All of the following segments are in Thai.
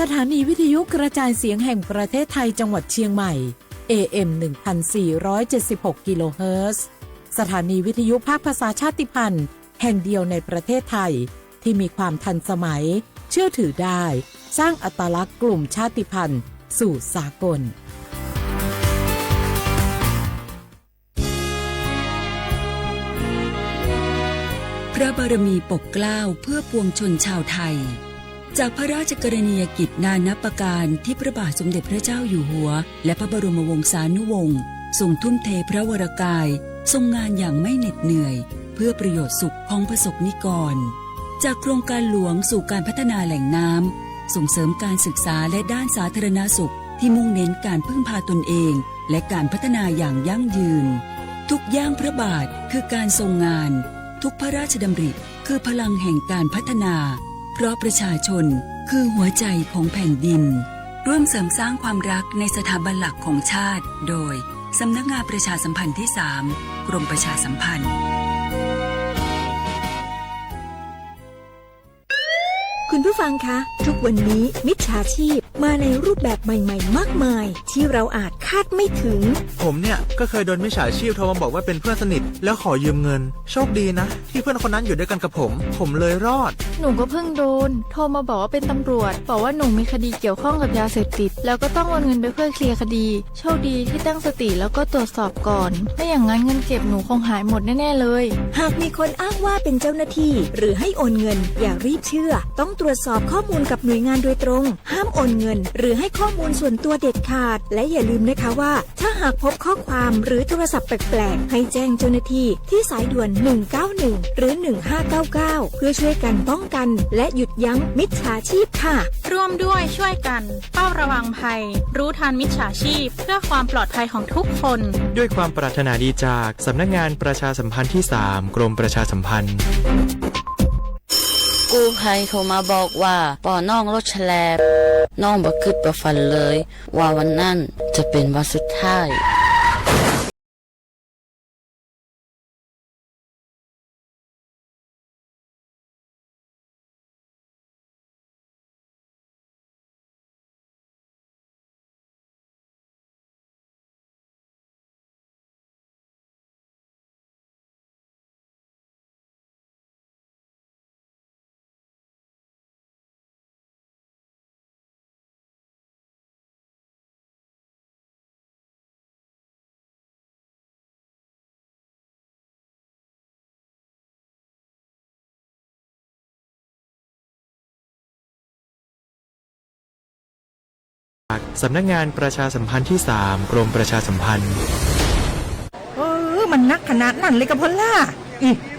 สถานีวิทยุกระจายเสียงแห่งประเทศไทยจังหวัดเชียงใหม่ AM 1476 กิโลเฮิรตซ์สถานีวิทยุภาคภาษาชาติพันธุ์แห่งเดียวในประเทศไทยที่มีความทันสมัยเชื่อถือได้สร้างอัตลักษณ์กลุ่มชาติพันธุ์สู่สากลพระบารมีปกเกล้าเพื่อปวงชนชาวไทยจากพระราชกรณียกิจนานับประการที่พระบาทสมเด็จพระเจ้าอยู่หัวและพระบรมวงศานุวงศ์ทรงทุ่มเทพระวรกายทรงงานอย่างไม่เหน็ดเหนื่อยเพื่อประโยชน์สุขของประสบนิกรจากโครงการหลวงสู่การพัฒนาแหล่งน้ำส่งเสริมการศึกษาและด้านสาธารณสุขที่มุ่งเน้นการพึ่งพาตนเองและการพัฒนาอย่างยั่งยืนทุกย่างพระบาทคือการทรงงานทุกพระราชดำริคือพลังแห่งการพัฒนาเพราะประชาชนคือหัวใจของแผ่นดินร่วมเสริมสร้างความรักในสถาบันหลักของชาติโดยสำนักงานประชาสัมพันธ์ที่ 3 กรมประชาสัมพันธ์คุณผู้ฟังคะทุกวันนี้มิจฉาชีพมาในรูปแบบใหม่ๆมากมายที่เราอาจคาดไม่ถึงผมเนี่ยก็เคยโดนมิจฉาชีพโทรมาบอกว่าเป็นเพื่อนสนิทแล้วขอยืมเงินโชคดีนะที่เพื่อนคนนั้นอยู่ด้วยกันกับผมเลยรอดหนูก็เพิ่งโดนโทรมาบอกว่าเป็นตำรวจบอกว่าหนูมีคดีเกี่ยวข้องกับยาเสพติดแล้วก็ต้องโอนเงินไปเพื่อเคลียร์คดีโชคดีที่ตั้งสติแล้วก็ตรวจสอบก่อนไม่อย่างนั้นเงินเก็บหนูคงหายหมดแน่ๆเลยหากมีคนอ้างว่าเป็นเจ้าหน้าที่หรือให้โอนเงินอย่ารีบเชื่อต้องตรวจสอบข้อมูลกับหน่วยงานโดยตรงห้ามโอนเงินหรือให้ข้อมูลส่วนตัวเด็ดขาดและอย่าลืมนะคะว่าถ้าหากพบข้อความหรือโทรศัพท์แปลกๆให้แจ้งเจ้าหน้าที่ที่สายด่วน191หรือ1599เพื่อช่วยกันป้องกันและหยุดยั้งมิจฉาชีพค่ะร่วมด้วยช่วยกันเฝ้าระวังภัยรู้ทันมิจฉาชีพเพื่อความปลอดภัยของทุกคนด้วยความปรารถนาดีจากสำนักงานประชาสัมพันธ์ที่ 3 กรมประชาสัมพันธ์กู้ภัยโทรมาบอกว่าปอน้องรถแฉลบน้องบ่คิดบ่ฝันเลยว่าวันนั้นจะเป็นวันสุดท้ายสำนักงานประชาสัมพันธ์ที่ 3 กรมประชาสัมพันธ์มันนักขนาดนั้นเลยกับพอล่า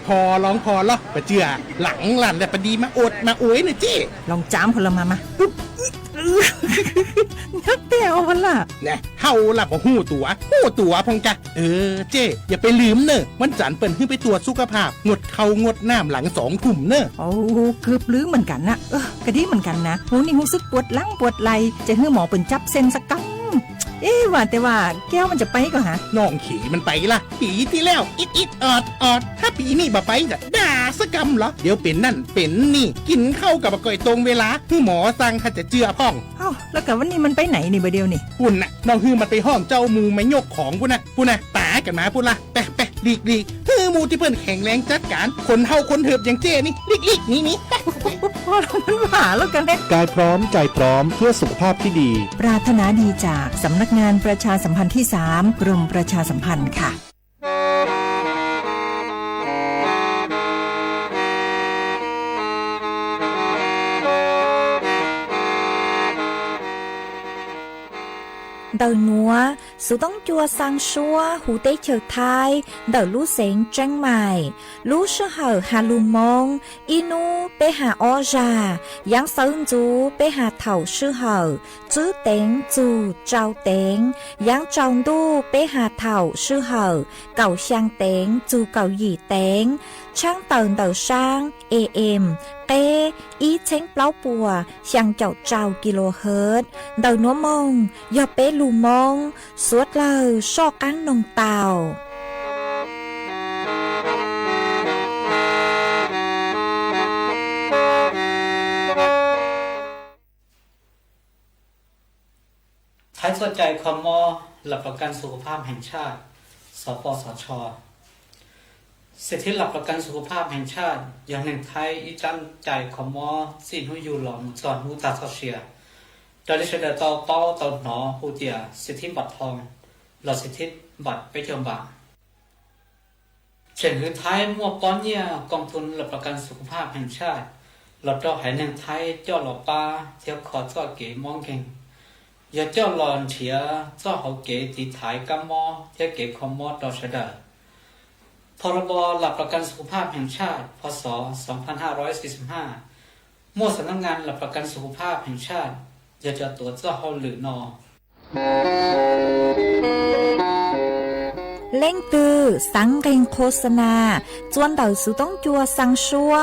พอร้องพอแล้วปะเจือหลังหลั่นแต่ปะดีมาอดมาอวยหน่อยจี้ลองจามพลมานักเตี้ยวพอล่าเนี่ยเฮาล่ะบ่หู้ตัวพงจ้ะเจ้อย่าไปลืมเนอะวันจันทร์เปิ้นขึ้นไปตรวจสุขภาพงดเข้างดน้ำหลัง2 ทุ่มเนอะโอ้เกือบลืมเหมือนกันนะกระดิ่เหมือนกันนะหูนี่รู้สึกปวดหลังปวดไหล่จะให้หมอเปิ้นจับเส้นสักกำว่าแต่ว่าแก้วมันจะไปก็ฮะน้องขี่มันไปล่ะปีที่แล้วอิดออดถ้าปีนี้บ่ไปจะด่าสกำเหรอเดี๋ยวเป็นนั่นเป็นนี่กินเข้ากับก่อยตรงเวลาที่หมอสั่งถ้าจะเจือพ่องแล้วกับวันนี้มันไปไหนนี่บ่เดียวนี่ปุ่นน่ะน้องฮือมันไปห้องเจ้ามูไม่ยกของปุ่นน่ะตากันมาปุ่นล่ะแปะลีกฮือมูที่เพิ่นแข็งแรงจัดการคนเฮาคนเถิบอย่างเจ้นี่ลีกนี่มันหาแล้วกันกายพร้อมใจพร้อมเพื่อสุขภาพที่ดีปรารถนาดีจากสำนักงานประชาสัมพันธ์ที่ 3 กรมประชาสัมพันธ์ค่ะĐầu núa, sự tống chua sang xua, hủ tế chờ thai, đầu lũ xén trăng mài, lũ sơ hở hà lù mông, inu bê hà o già, giáng sơn chú bê hà thảo sư hở, chứ tên chú trao tên, giáng tròn đu bê hà thảo sư hở, cầu sang tên chú cầu dì tên, trang tờn đầu sang, AM, tê, ý chánh pláu bùa, sang chậu trao kHz, đầu núa mông, do bê lù mông, suốt lời so cán nông tàu. สนใจคมหลักประกันสุขภาพแห่งชาติสปสช.สิทธิหลักประกันสุขภาพแห่งชาติอย่างหนึ่งไทยอีจันใจคมสิ่งที่อยู่หลอมสอนหูตาเชียโดยเฉพาะต่อเป้าต่อหนอหูเตียสิทธิบัตรทองหลอดสิทธิบัตรไปเที่ยวบางเช่นคือไทยมั่วป้อนเนี่ยกองทุนหลักประกันสุขภาพแห่งชาติหลอดดอกหายหนึ่งไทยเจ้าหลอปลาเที่ยวขอเจ้าเก๋มองเก่งอย่าเจ้าหลอนเถียเจ้าเขาเก๋ตีถ่ายกัมมอเที่ยวเก๋คอมมอดอชดาพรบหลักประกันสุขภาพแห่งชาติพศ 2545มั่วสำนักงานหลักประกันสุขภาพแห่งชาติอย่าจะตัวเจ้าเขาหรือนอเล่งตือสังเกงโฆษณาจวนเดาสุต้องจัวสังชัว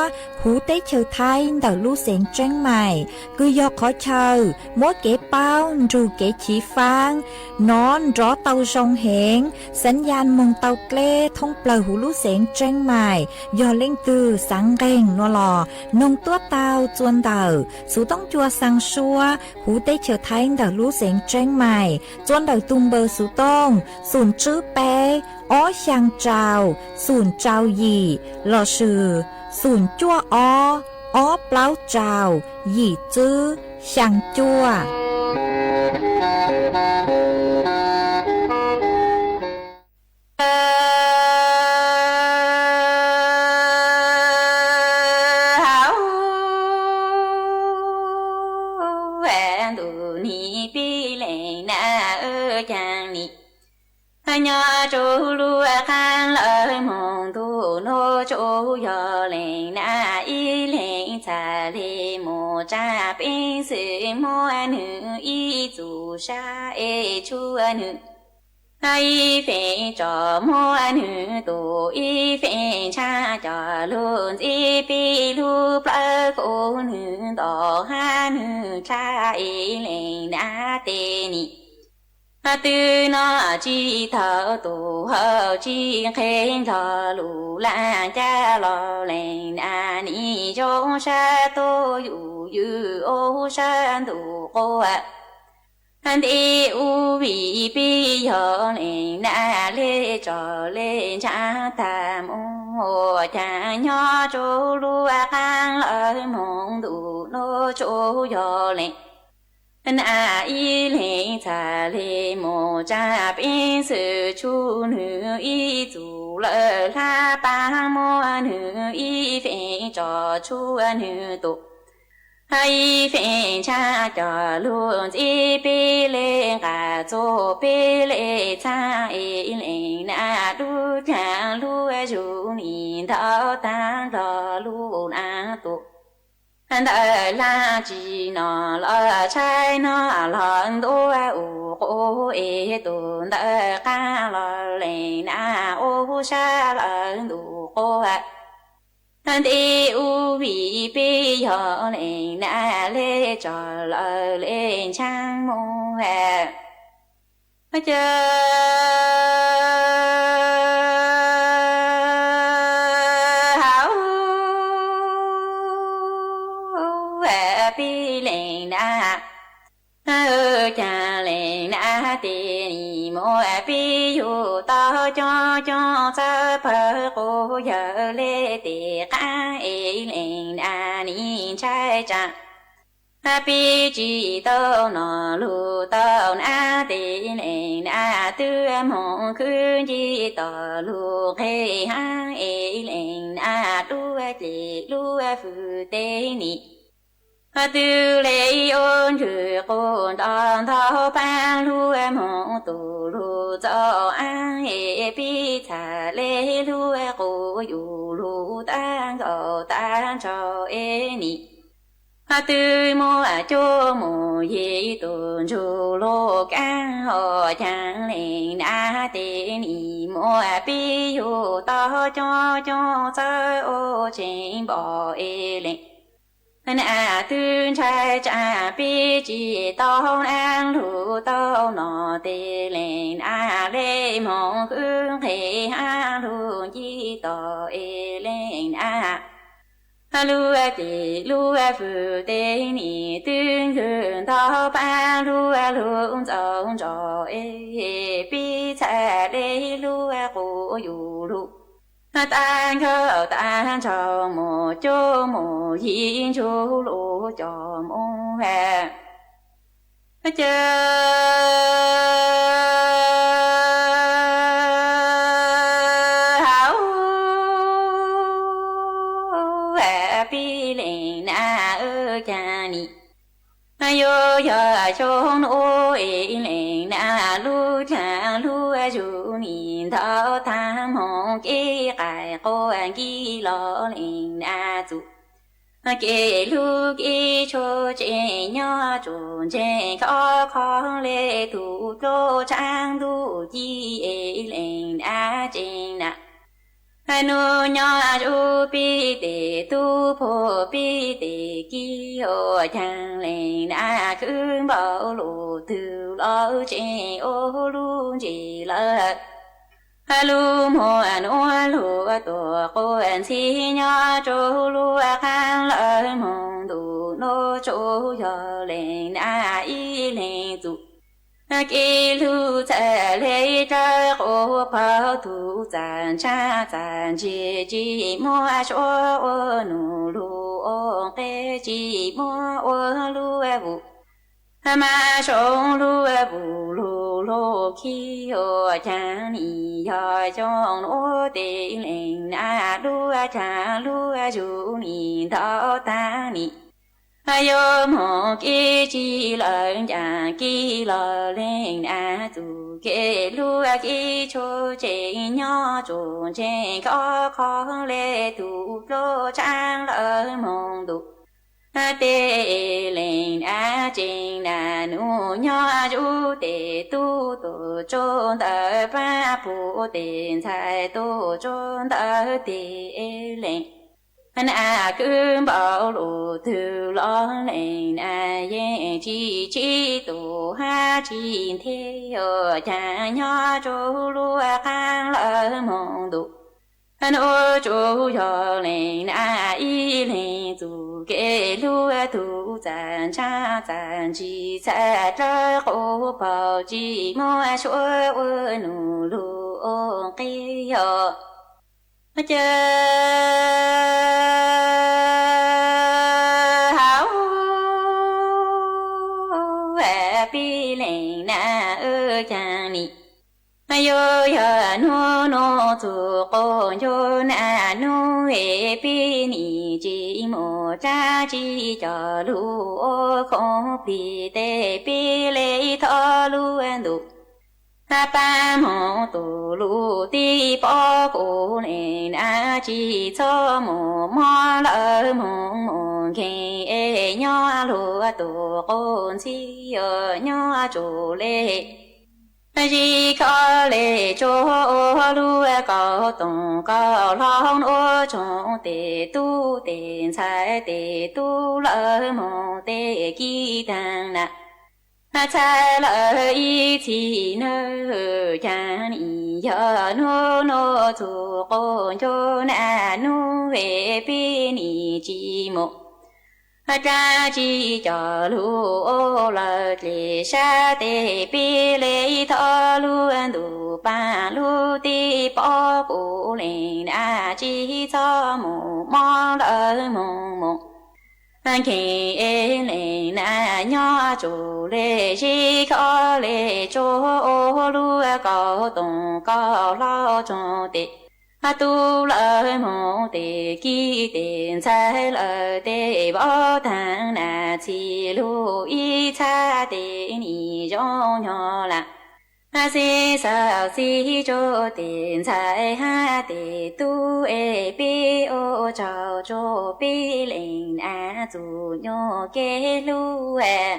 หูเต้เชอไทยเดาลู่เสียงเจ้งใหม่คือยอกขอเชอมัวเก๋เป้าจูเก๋ฉีฟางนอนรอเตาจงเหงสัญญาณมงเตาเกล้ท่องเปล่าหูลู่เสียงเจ้งใหม่ยอเล่งตือสังเกงนัวหลอนงตัวเตาจวนเดาสุต้องจัวสังชัวหูเต้เชอไทยเดาลู่เสียงเจ้งใหม่จวนเดาตุมเบอร์สุต้องศูนย์ชื่อเป้อ้อช่างเจ้าศูนย์เจ้าหยี่หล่อชื่อศูนย์จั่วอ้อเปล่าเจ้าหยี่จื้อช่างจั่วnhà chú lúa khang lợi mong tu nô chú yo lên na y lên cha li mo cha bin sự mo nữ y chủ sa e chu nữ ai phê cho mo nữ tu y phê cha cho luôn y pi lu pla cô nữ đỏ ha nữ cha y lên na tê ni tư nó chi thở tù hờ chi khen thở lù la cha lo lên à ni cho sa tô yu yu ô sa tù cô à anh đi u bị bi hờ lên na lê trò lên cha tam ô cha nhỏ chỗ lúa khang lợi mong đủ nô chỗ yo lên na y lên cha lê mô cha bin sự chu nữ y chủ lợ la ba mô nữ y phê cho chu nữ tụ hay phê cha cho luôn y bê lê cả chỗ bê lê cha y lên na đu cha lu chu ni thao ta lo lu na tụ đời la chi nó lo trái nó lon đô u ô e tu đời ca lo lên na ô sa lon đủ cô đi u bị bi ho lên na lê trò lo lên trang mô hè chơi pi lên na cha lên na ti mô pi yu to cho sa phơ cô giờ lê ti ca e lên na ni trai cha pi chi to no lu to na ti lên na tư mong khứ chi to lu khe ha e lên na lu ti lu phu te ni tư lệ ôn chữ con đàn thao ban lu em hong tu lu cho an hệ bi thà lệ lu cô yu lu tan gò tan cho e ni tư mô cho mô ye tuần chu lô can ho chang lên na te ni mô bi yu to cho sa ô trên bỏ e lên na tư trai cha bi chi tao an lu tao nọ tê lên a lê mong hương thế a lu chi tao e lên a lúa tì lúa phụ tê nì tương hương thao ba lúa lúa dòng trò bi cha lê lúa cổ yu lúa tan khâu tan cho một chỗ một yên chỗ lúa cho một hè yo yo chong o ling na lu cha lu ju ni thao tham hong ki kai ko an ki lo ling na zu ke lu ki cho che nyo chun che kho kho le tu cho chang du ji e ling na jing na nu nho chu pi te tu pho pi te ki ho chang lên na khương bảo lu từ lo che ô lu chỉ la lu mo an o lu to ko an si nho chu lu khang lợi mong du no chu yo lên na y lên tu kỳ lưu trẻ lê trái khổ pháo thủ giàn cha giàn chỉ mua cho ô nụ lu ô kê chỉ mua ô lu vụ mà sống lu vụ lu lu khi ô cha ni yo trong ô tê lên na lu cha lu ju ni thao ta ni yo mo ki chi lợi ya ki lo lên a tu ke lu a ki cho che nho chu che kho kho le tu lo chang lợi mong du tê lên a ching na nu nho chu tê tu tu chôn tờ ba pu tiền sai tu chôn tờ tê lên na cứ bảo lu từ lo lên na ye chi tu ha chi thế yo cha nho chu lu khang lợi mong du ô chu yo lên na y lên tu ke lu tu zan cha zan chi sa tra khổ bảo chi mo shu ô nu lu ô ke yo pi lên na ơ cha ni yo yo no tu ko yo na no e pi ni chi mo cha chi cho lu o không pi te pi le tho lu an du ba mo tu lu ti po ku ne na chi cho mo lỡ mo ke e nho lu tu con si yo nho chu le ji ko le cho lu ko tong ko long o chong te tu tiền sai te tu lỡ mo te ki tang na cha lợi y chi nơ cha ni yo no tu con cho na nu về pi ni chi mo cha chi cho lu o la le sa te pi le tho lu an du pa lu ti po ku le na chi cho mo lỡ mo khi lên na nho chu lê chi khó lê cho lu có tông có lo cho tê tu lợi mong tê ki tiền sai lợi tê bỏ thang na chi lu y cha tê ni cho nhỏ là si sao si cho tiền sai ha tê tu e bi o chào cho bi lên a tu nhỏ ke lu e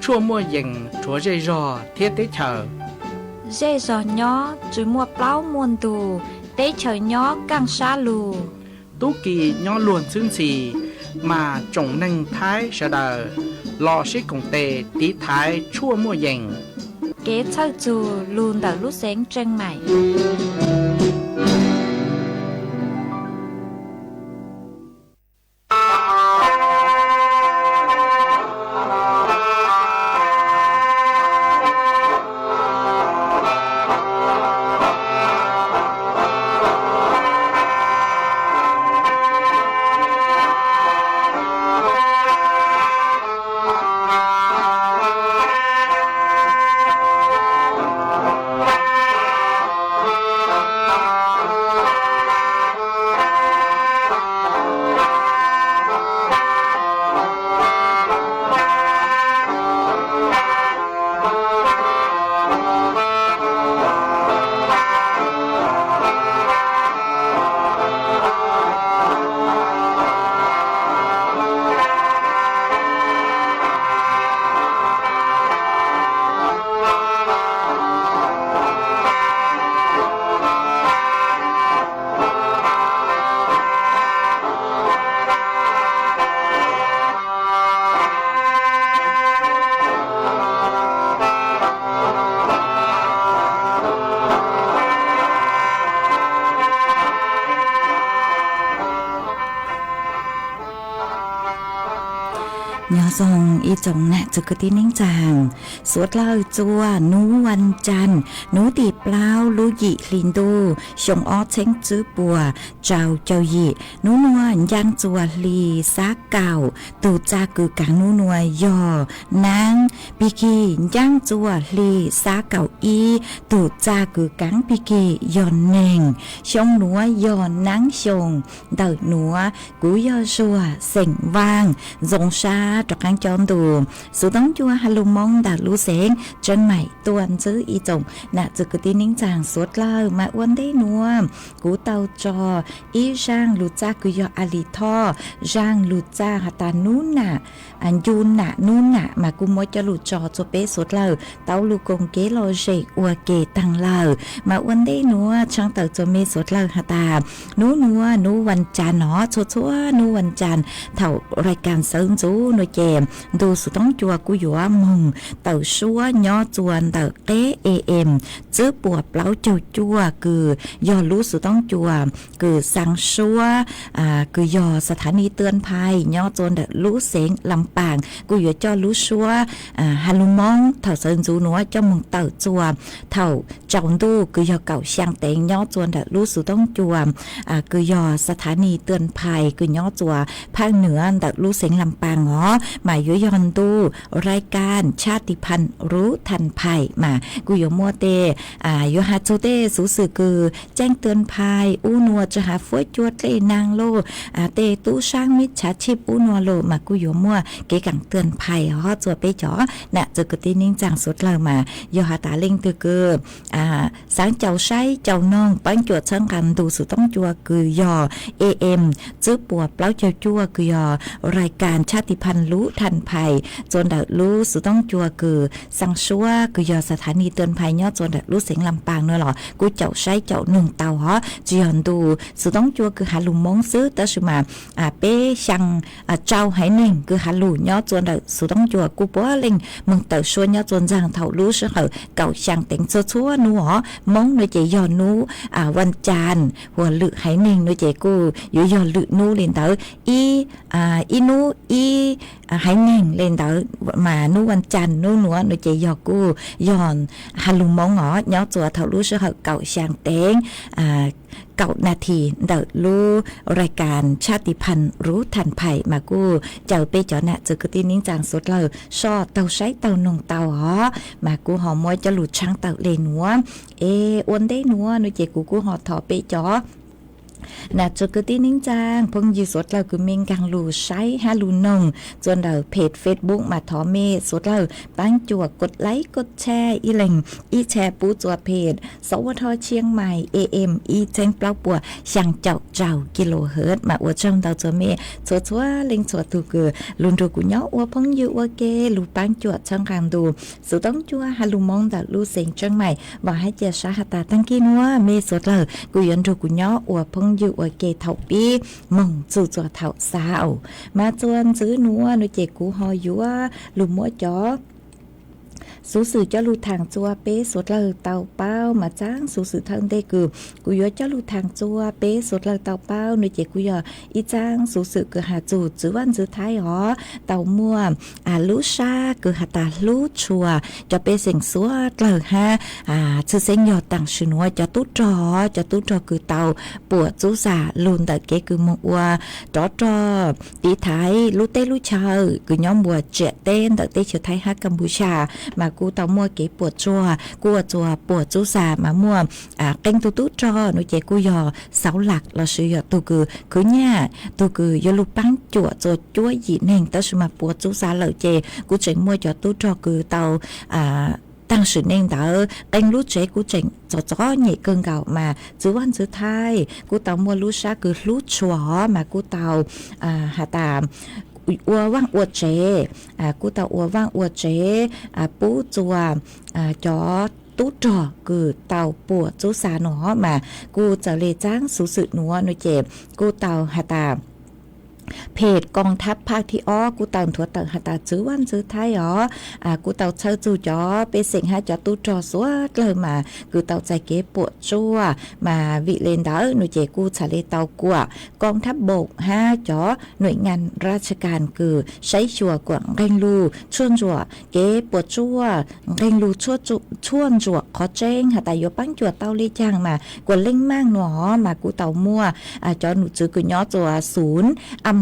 chua mua dừng chúa dây rò thiết tế chờ dây giò nhỏ chú mua plau muôn tù tế chờ nhỏ càng xa lù tú kỳ nhỏ luôn xương xì mà trồng nâng thái sợ đờ lò xích cùng tề tí thái chua mua dành kế chơi dù luôn đỡ lúc sáng chân mày nhớ dòng y chồng nèจะกตีนิ่งจางสวดเล่าจัวนูวันจันนูตีเปล่าลูยิลินดูชงอ้อเช้งจื้อปัวเจ้าเจ้าหยีนูนวลยังจัวลีซาเก่าตูจากือกางนูนวลยอนางปีกียังจัวลีซาเก่าอีตูจากือกางปีกียอนเน่งชงหนัวยอนนางชงเดินหนัวกูยอชัวเสียงว่างจงชาจากการจอมดูสุดต้องจัวฮัลโหลมองดาลูเซงจนใหม่ตัวซื้ออีจงน่ะจะกตีนิ่งจางสวดเล่ามาอ้วนได้นัวกูเตาจออีช่างลูจ้ากุยออาลีท่อช่างลูจ้าฮัตานูน่ะอันยูน่ะนูน่ะมากูมวยจะลูจอจะเป๊สวดเล่าเตาลูกงเกโลเจกอัวเกตังเล่ามาอ้วนได้นัวช่างเตาจะเมสวดเล่าฮัตานูนัวนูวันจันทร์เนาะชัวนูวันจันทร์เท่ารายการเสริมจูหน่วยเจมดูสุดต้องจัวกูอยู่ว่ามงเต่าชัวย่อจวนเต่าเต้AMจื้อปวดเปล่าจัวคือยอรู้สุดต้องจัวคือสังชัวคือยอสถานีเตือนภัยย่อจวนเดรู้เสียงลำปางกูอยู่จอรู้ชัวฮัลโหลมองเท่าเซินจูนัวเจ้ามงเต่าจัวเท่าจงดูคือยอเก่าช่างเต็งย่อจวนเดรู้สุดต้องจัวคือยอสถานีเตือนภัยคือย่อจัวภาคเหนือเดรู้เสียงลำปางอ๋อหมายยอนดูรายการชาติพันธุ์รู้ทันภัยมากูอยู่มัวเตโยฮาโจเตสูสือคือแจ้งเตือนภัยอูนัวจะหาฟวยจวดเลนางโลเตตู้ช่างมิจฉาชีพอูนัวโลมากูอยู่มัวเกกังเตือนภัยฮอจัวไปจ่อน่ะจะกตีนิ่งจังสุดเลยมาโยฮาตาเล่งตือคือสังเจ้าใช้เจ้าน้องปังจวดช่างกันดูสุดต้องจัวคือยอ AM จื้อปัวเปล่าเจ้าจัวคือยอรายการชาติพันธุ์รู้ทันภัยจนเดรู้สุดต้องจัวคือสังชัวคือยอสถานีเตือนภัยย่อจนเดรู้เสียงลำปางเนอะหรอกูเจ้าใช้เจ้าหนึ่งเตาฮะจียอนดูสุดต้องจัวคือหาลุมมงซื้อแต่สุมาเป้ชังเจ้าไหหนึ่งคือหาลุย่อจนเดสุดต้องจัวกูปัวเล่งมึงเตาชวนย่อจนจางเท่ารู้เสือเหอเก่าชังเต็งชัวนัวมงในใจยอนนูวันจันทร์หัวลึกไหหนึ่งในใจกูอยู่ยอนลึกนูเล่นเตาอีนูอีไหหนึ่งเล่นเตามานูวันจันทร์นูนัวในใจยอกูยอนฮัลโหลมองอ๋อย่อจัวเท่ารู้เสือเหอเก่าชังเต็งเก่านาทีเดารู้รายการชาติพันธุ์รู้ทันภัยมากูเจ้าไปจ่อน่ะจะกตีนิ่งจางสุดเลยชอเต่าใช้เต่านงเต่าหอมากูหอมวยจะหลุดช่างเต่าเลนัวอ้วนได้นัวหนูเจกูหอถอไปจ่อน่ะจะกตีนิ่งจางพงยีสดเราคือมิงกังลูใช้ฮาลูนงจนเราเพจ Facebook มาถอเมสดเราปั้งจั่วกดไลค์กดแชร์อีเล่งอีแชร์ปูจั่วเพจสวทเชียงใหม่ AM อีเจงเปล่าปัวช่างเจ้ากิโลเฮิรตซ์มาอวดช่องเราจั่วเมชัวเล่งชัวตูคือลุนดูกุญออวพงยูอเกลูปั้งจั่วช่างกลางดูสุดต้องจั่วฮาลูมองดาลูเสียงเชียงใหม่ว่าให้เจสาหตาตั้งกินัวเมสดเรากุยันดูกุญออวพงอยู่อเกเท่าปีมงจู่จัวเท่าสาวมาจวนซื้อนัวหนูเจกูหอยัวลุมมัวจอ สูสื่อเจ้าลูทางจัวเป้สดเลยเตาเป้ามาจ้างสูสื่อทางได้คือกูยอเจ้าลูทางจัวเป้สดเลยเตาเป้าในเจกูยออีจ้างสูสื่อคือหาจูจื้อวันจื้อท้ายหอเตามั่วลูชาคือหาตาลูชัวจะเป้เสียงสัวเลยฮะชื่อเสียงยอต่างชื่อนัวจะตู้จอคือเตาปวดจูสาลุนแต่เกคือมัวจอตีไทยลูเต้ลูชาคือย้อมบัวเจเต้นแต่เต้เชื้อไทยฮักกัมพูชามากูเตามั่วเก๋ปวดจัวปวดจูสามามั่วเก่งตู้จอหนูเจกูยอเสาหลักเราชื่อยอตัวคือเนี่ยตัวคือยอลูปังจั่วหยีเน่งแต่สมาปวดจูสาเหล่าเจกูเจ๋งมั่วจอตู้จอคือเตาตั้งชื่อเน่งแต่เต็งรู้เจกูเจ๋งจอใหญ่เกินเก่ามาจื้อวันจื้อไทยกูเตามัวรู้ชาคือรู้ชัวมากูเตาหาตามอัวว่างอัวเจกูเตาอัวว่างอัวเจปูจัวจอตู้จอคือเตาปวดจูสาหนอมากูจะเลยจ้างสูสือหนัวหนูเจ็บกูเตาหาตาเพจกองทัพภาคที่กูเต่าถั่วเต่าหาตาจื้อวันจื้อไทยกูเต่าเชิดจูจอไปเสียงหาจอตู้จอสวดเลยมากูเต่าใจเก๋ปวดจั่วมาวิเลนดาหนูเจกูชาเลเต่ากัวกองทัพบกจอหน่วยงานราชการคือใช้ชัวกว่างเร่งรูชวนจั่วเก๋ปวดจั่วเร่งรูชวนจั่วขอแจ้งหาตายปั้งจั่วเต่าเลี้ยจางมากว่าเล่งมากหนอมากูเต่ามั่วจอหนูจื้อกูย้อจั่วศูนย์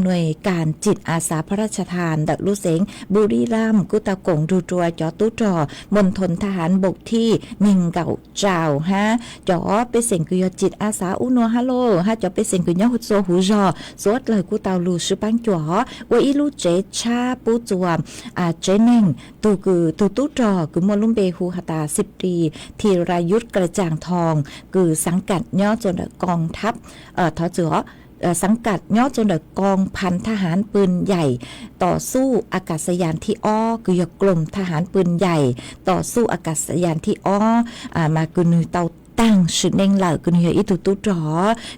หน่วยการจิตอาสาพระราชทานดักลูเสงบุรีรัมย์กุตากงดูจัวจอตู้จอมณฑลทหารบกที่1 เก่าเจ้าจอไปเสียงกุยจิตอาสาอุนัวฮัลโหลจอไปเสียงกุยหุดโซหูจอสวดเลยกูเตาลูชื่อปังจัวว่าอีลูเจชาปูจัวเจเน่งตูคือตู้จอคือมวลุมเบฮูหตา10 ปีธีรายุทธกระจ่างทองคือสังกัดย่อจนกองทัพทอเจือสังกัดย่อจนกองพันทหารปืนใหญ่ต่อสู้อากาศยานที่คือกลุ่มทหารปืนใหญ่ต่อสู้อากาศยานที่มากุนเตาตั้งชื่อเน่งเหล่าคือเฮียอีตู้จอ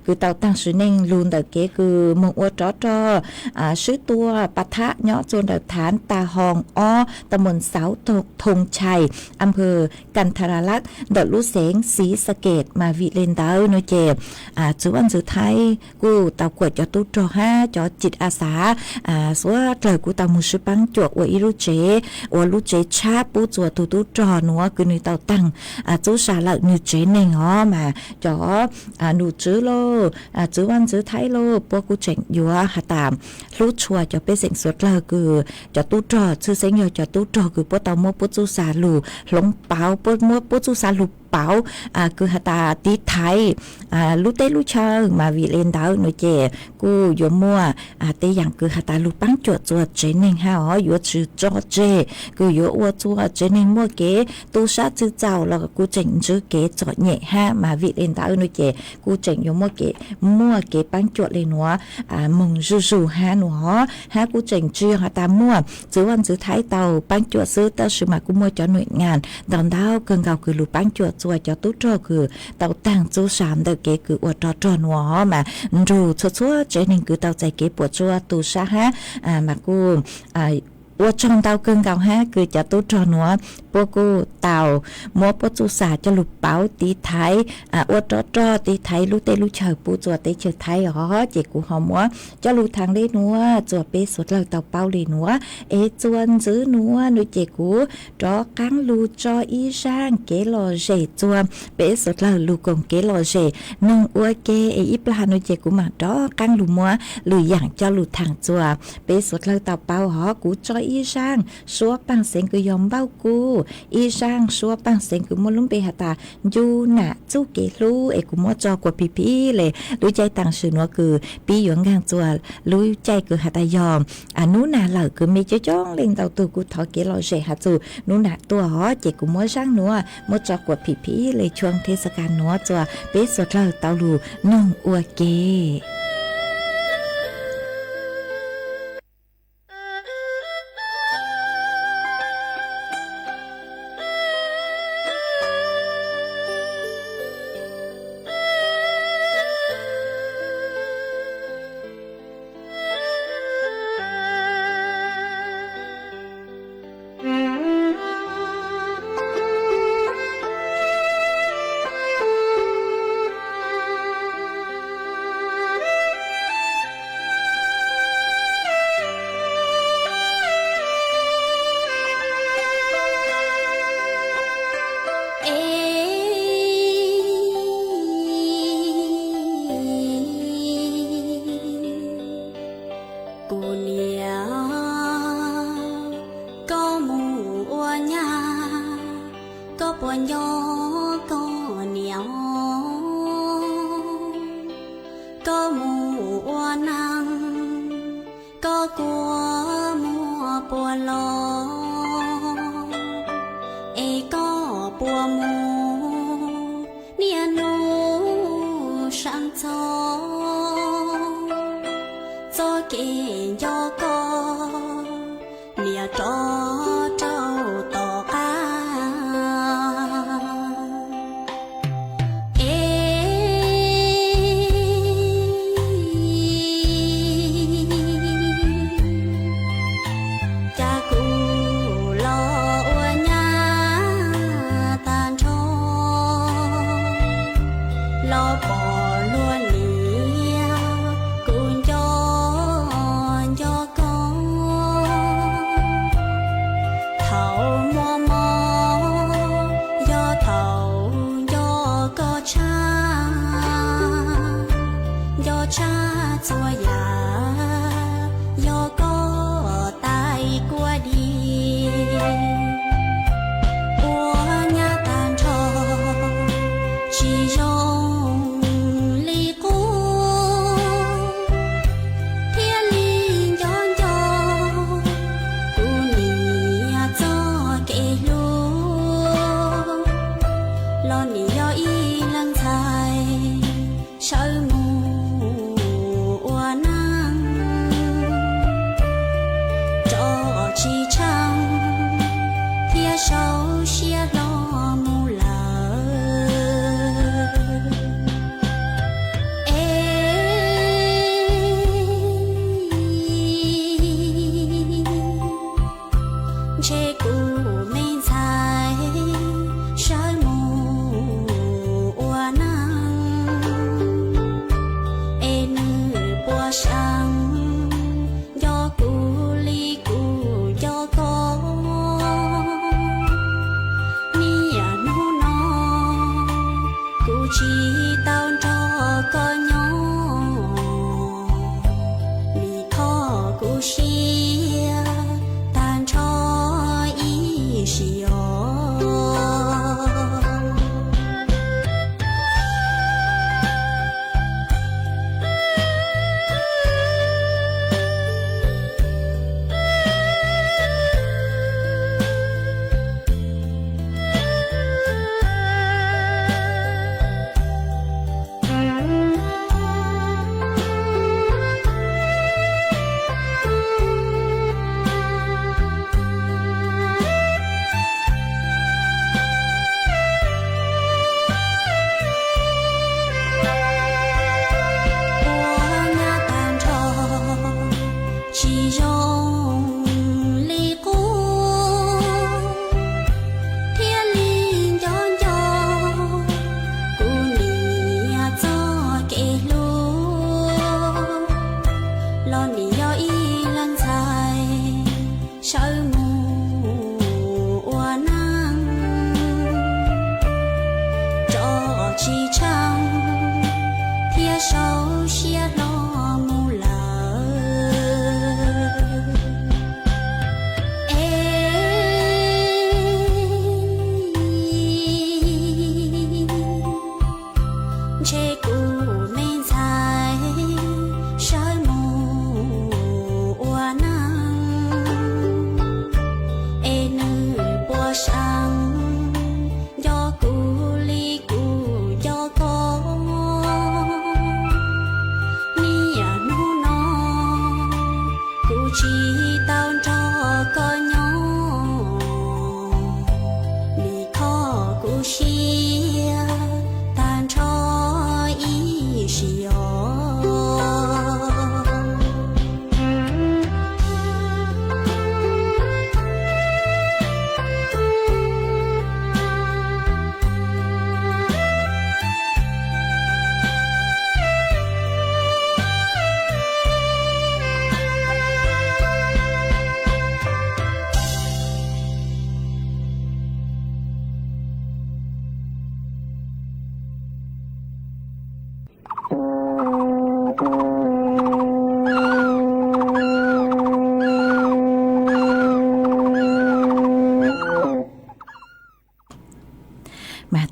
คือเตาตั้งชื่อเน่งลูนแต่เก๋คือมงอวดจอชื่อตัวปะทะเนาะจนฐานตาหองตำบลเสาธงชัยอำเภอกันทรลักษณ์ดอลูเสงศรีสะเกดมาวิเลนดาวโนเจจื้อวันจื้อไทยกูเตากวดจอตู้จอจอจิตอาสาสวดเลยกูเตามุชปังจวกว่าอีลูเจชาปูจัวตู้จอนัวคือนึเตาตั้งจูชาละนึเจเน่งมาจอหนูจื้อโลจื้อวันจื้อไทยโลพวกกูเจ๋งอยู่หาตามรู้ชัวจะเป็นเสียงสดเลยคือจะตู้จอชื่อเสียงอยู่จะตู้จอคือพวกเตาโมพวกจูสาลูหลงเปาพวกมัวพวกจูสาลูเป๋าคือหาตาตีไทยลูเต้ลูเชอมาวิเลนดาวหนูเจกูอยู่มัวเตอย่างคือหาตาลูปังจวดเจนิงอยู่ชื่อจอเจกูอยู่อวดจัวเจนิงมัวเก๋ตูชาจื้อเจ้าแล้วกูเจ๋งจื้อเก๋จอดใหญ่มาวิเลนดาวหนูเจกูเจ๋งอยู่มัวเก๋ปังจวดเลยหนัวมงจู่หนัวกูเจ๋งจื้อหาตามัวจื้อวันจื้อไทยเตาปังจวดซื้อแต่ชื่อมากูมัวจอหน่วยงานดอนดาวเกินเก่าคือลูปังจวดจัวจอตู้จอคือเตาตั้งจูสามเดเก๋คืออวดจอนัวมาดูชัวเจนิงคือเตาใจเก๋ปวดจัวตูชามากูว่าจองเตาเกินเก่าคือจะตู้จอนัวพวกกูเตามัวปจูสาจะหลุดเป๋าตีไทยอวดจอตีไทยลูเตลูเฉยปูจัวเตเฉยไทยเจกูหอมมัวจะลูทางได้นัวจัวเปสดเลยเตาเป้าเลยนัวจวนซื้อนัวนุเจกูจอกังลูจออีช่างเกลอเจจัวเปสดเลยลูกงเกลอเจนึ่งอัวเกอีปลานุเจกูมาจอกังลูมัวหรืออย่างจะลูทางจัวเปสดเลยเตาเป้ากูจออีช่างชัวปังเสียงกูยอมเบ้ากูอีช่างชัวปังเสียงกูมัวลุ้มไปหาตายูน่ะจูเกลูกูมัวจอกว่าพี่เลยรู้ใจต่างชื่อนัวคือปีหยวนกางจัวรู้ใจคือหาตายอมนู้น่ะเหล่าคือมีเจ้าจ้องเล่งเตาตัวกูถอเกลอเจหาจูนู้น่ะตัวเจกูมัวช่างนัวมัวจอกว่าพี่เลยช่วงเทศกาลนัวจัวเป๊ะสดเลยเตาลูน้องอัวเก có mùa nắng có của mùa bùa lo có bùa mùa nia nu sang cho kê cho có nia cho trâu to cá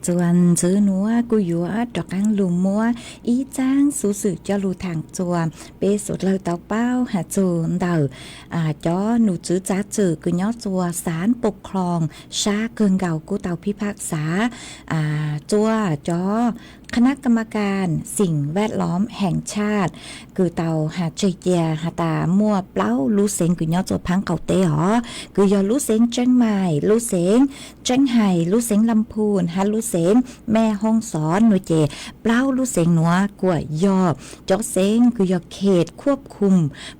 จวนจื้อหนัวกูอยู่ดอกกังลุมมัวอีจ้างสู้สึกจะรูทางจวนเปสุดเลยเตาเป้าหาจูนเดาจ้อหนูจื้อจ้าจื้อกูย่อจัวศาลปกครองชาเกินเก่ากูเตาพิพากษาจัวจ้อคณะกรรมการสิ่งแวดล้อมแห่งชาติคือเตาหาเจียหาตามั่วเปล่าลู่เสียงคือย่อจัวพังเก่าเต๋อคือยอลู่เสียงเจียงใหม่ลู่เสียงเจียงไห่ลู่เสียงลำพูนฮาลู่เสียงแม่ห้องสอนหน่วยเจเปล่าลู่เสียงหนัวกว่ายอจอเสียงคือยอเขตควบคุม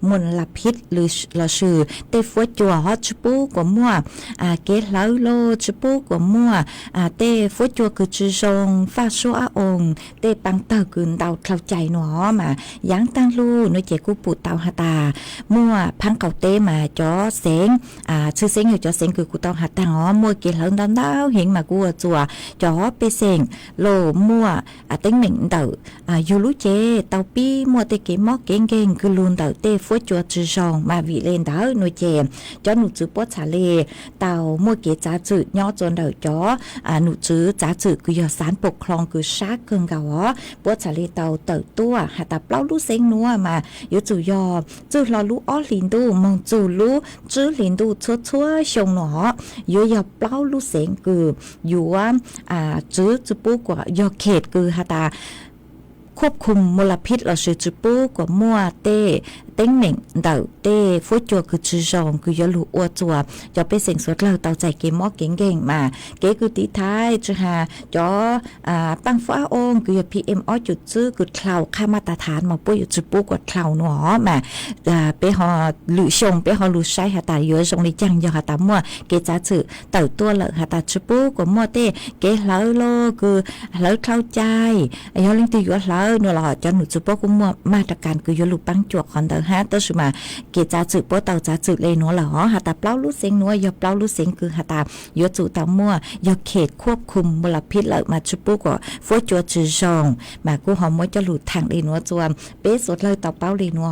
มลพิษหรือละชื่อเตฟัวจัวฮอชปูกว่ามั่วเกตแล้วโลชปูกว่ามั่วเตฟัวจัวคือจือซงฟาชัวองเตปังเตอกืนเตาเข้าใจหนอมายังตั้งลู่หน่วยเจกูปูเตาหาตามั่วพังเก่าเตมาจอเสียงชื่อเสียงอยู่จอเสียงคือกูเตาหาตาอ๋อมั่วเกตแล้วดาวเห็นมากูจัวจอเปเสียงโลมั่วเต็งเหม่งเตายูรู้เจเตาปีมั่วเตเกมอกเก่งคือลุนเตาเตฟัวจัวจือซองมาวิเลนเตาหน่วยเจจอหนูจือปอชาเลเตามั่วเกจ้าจืดย่อจนเตาจอหนูจือจ้าจืดคือยอศาลปกครองคือชาเกินเก่าอ๋อปอชาเลเตาเติบตัวหาตาเปล่าลู่เสียงนัวมาอยู่จูยอจือรอลู่อ้อลินดูมองจูลู่จื้อลินดูชั่วชงหนออยู่ยอเปล่าลู่เสียงคืออยู่ว่าจื้อจุปูกว่ายอเขตคือหาตาควบคุมมลพิษเราชื่อจุปูกว่ามั่วเต้เต็งเหม่งเดาเต้ฟัวจัวคือจือซองคือยาลูอัวจัวจะไปเสียงสดเราเตาใจเกมอกเก่งๆมาเก๋คือตีท้ายจะหาจอปังฟ้าองคือยาพีเอ็มอ้อจุดซื้อคือคลาวค่ามาตรฐานมาปุ้ยอยู่จุปูกว่าคลาวหนอมาไปหอหลุชงไปหอหลุใช้หาตาเยอะทรงในจังยาหาตามั่วเก๋จ้าจือเต่าตัวเลยหาตาจุปูกว่ามั่วเต้เก๋เล้าโลคือเล้าเข้าใจยาลิงตีอยู่เล้าเนื้อหล่อจะหนูจุปูกว่ามั่วมาตรการคือยาลูปังจวกคอนเตอร์ฮะตัวสุมาเกจ้าจืดปอเตาจ้าจืดเลยหนัวหล่อหาตาเปล่าลู่เสียงหนัวยอเปล่าลู่เสียงคือหาตายอจูเตามั่วยอเขตควบคุมมลพิษเลยมาชุบปูกว่าฟัวจัวจือซองมากูหอมมวยจะหลุดทางเลยหนัวจวนเป๊ะสดเลยเตาเปล่าเลยหนัว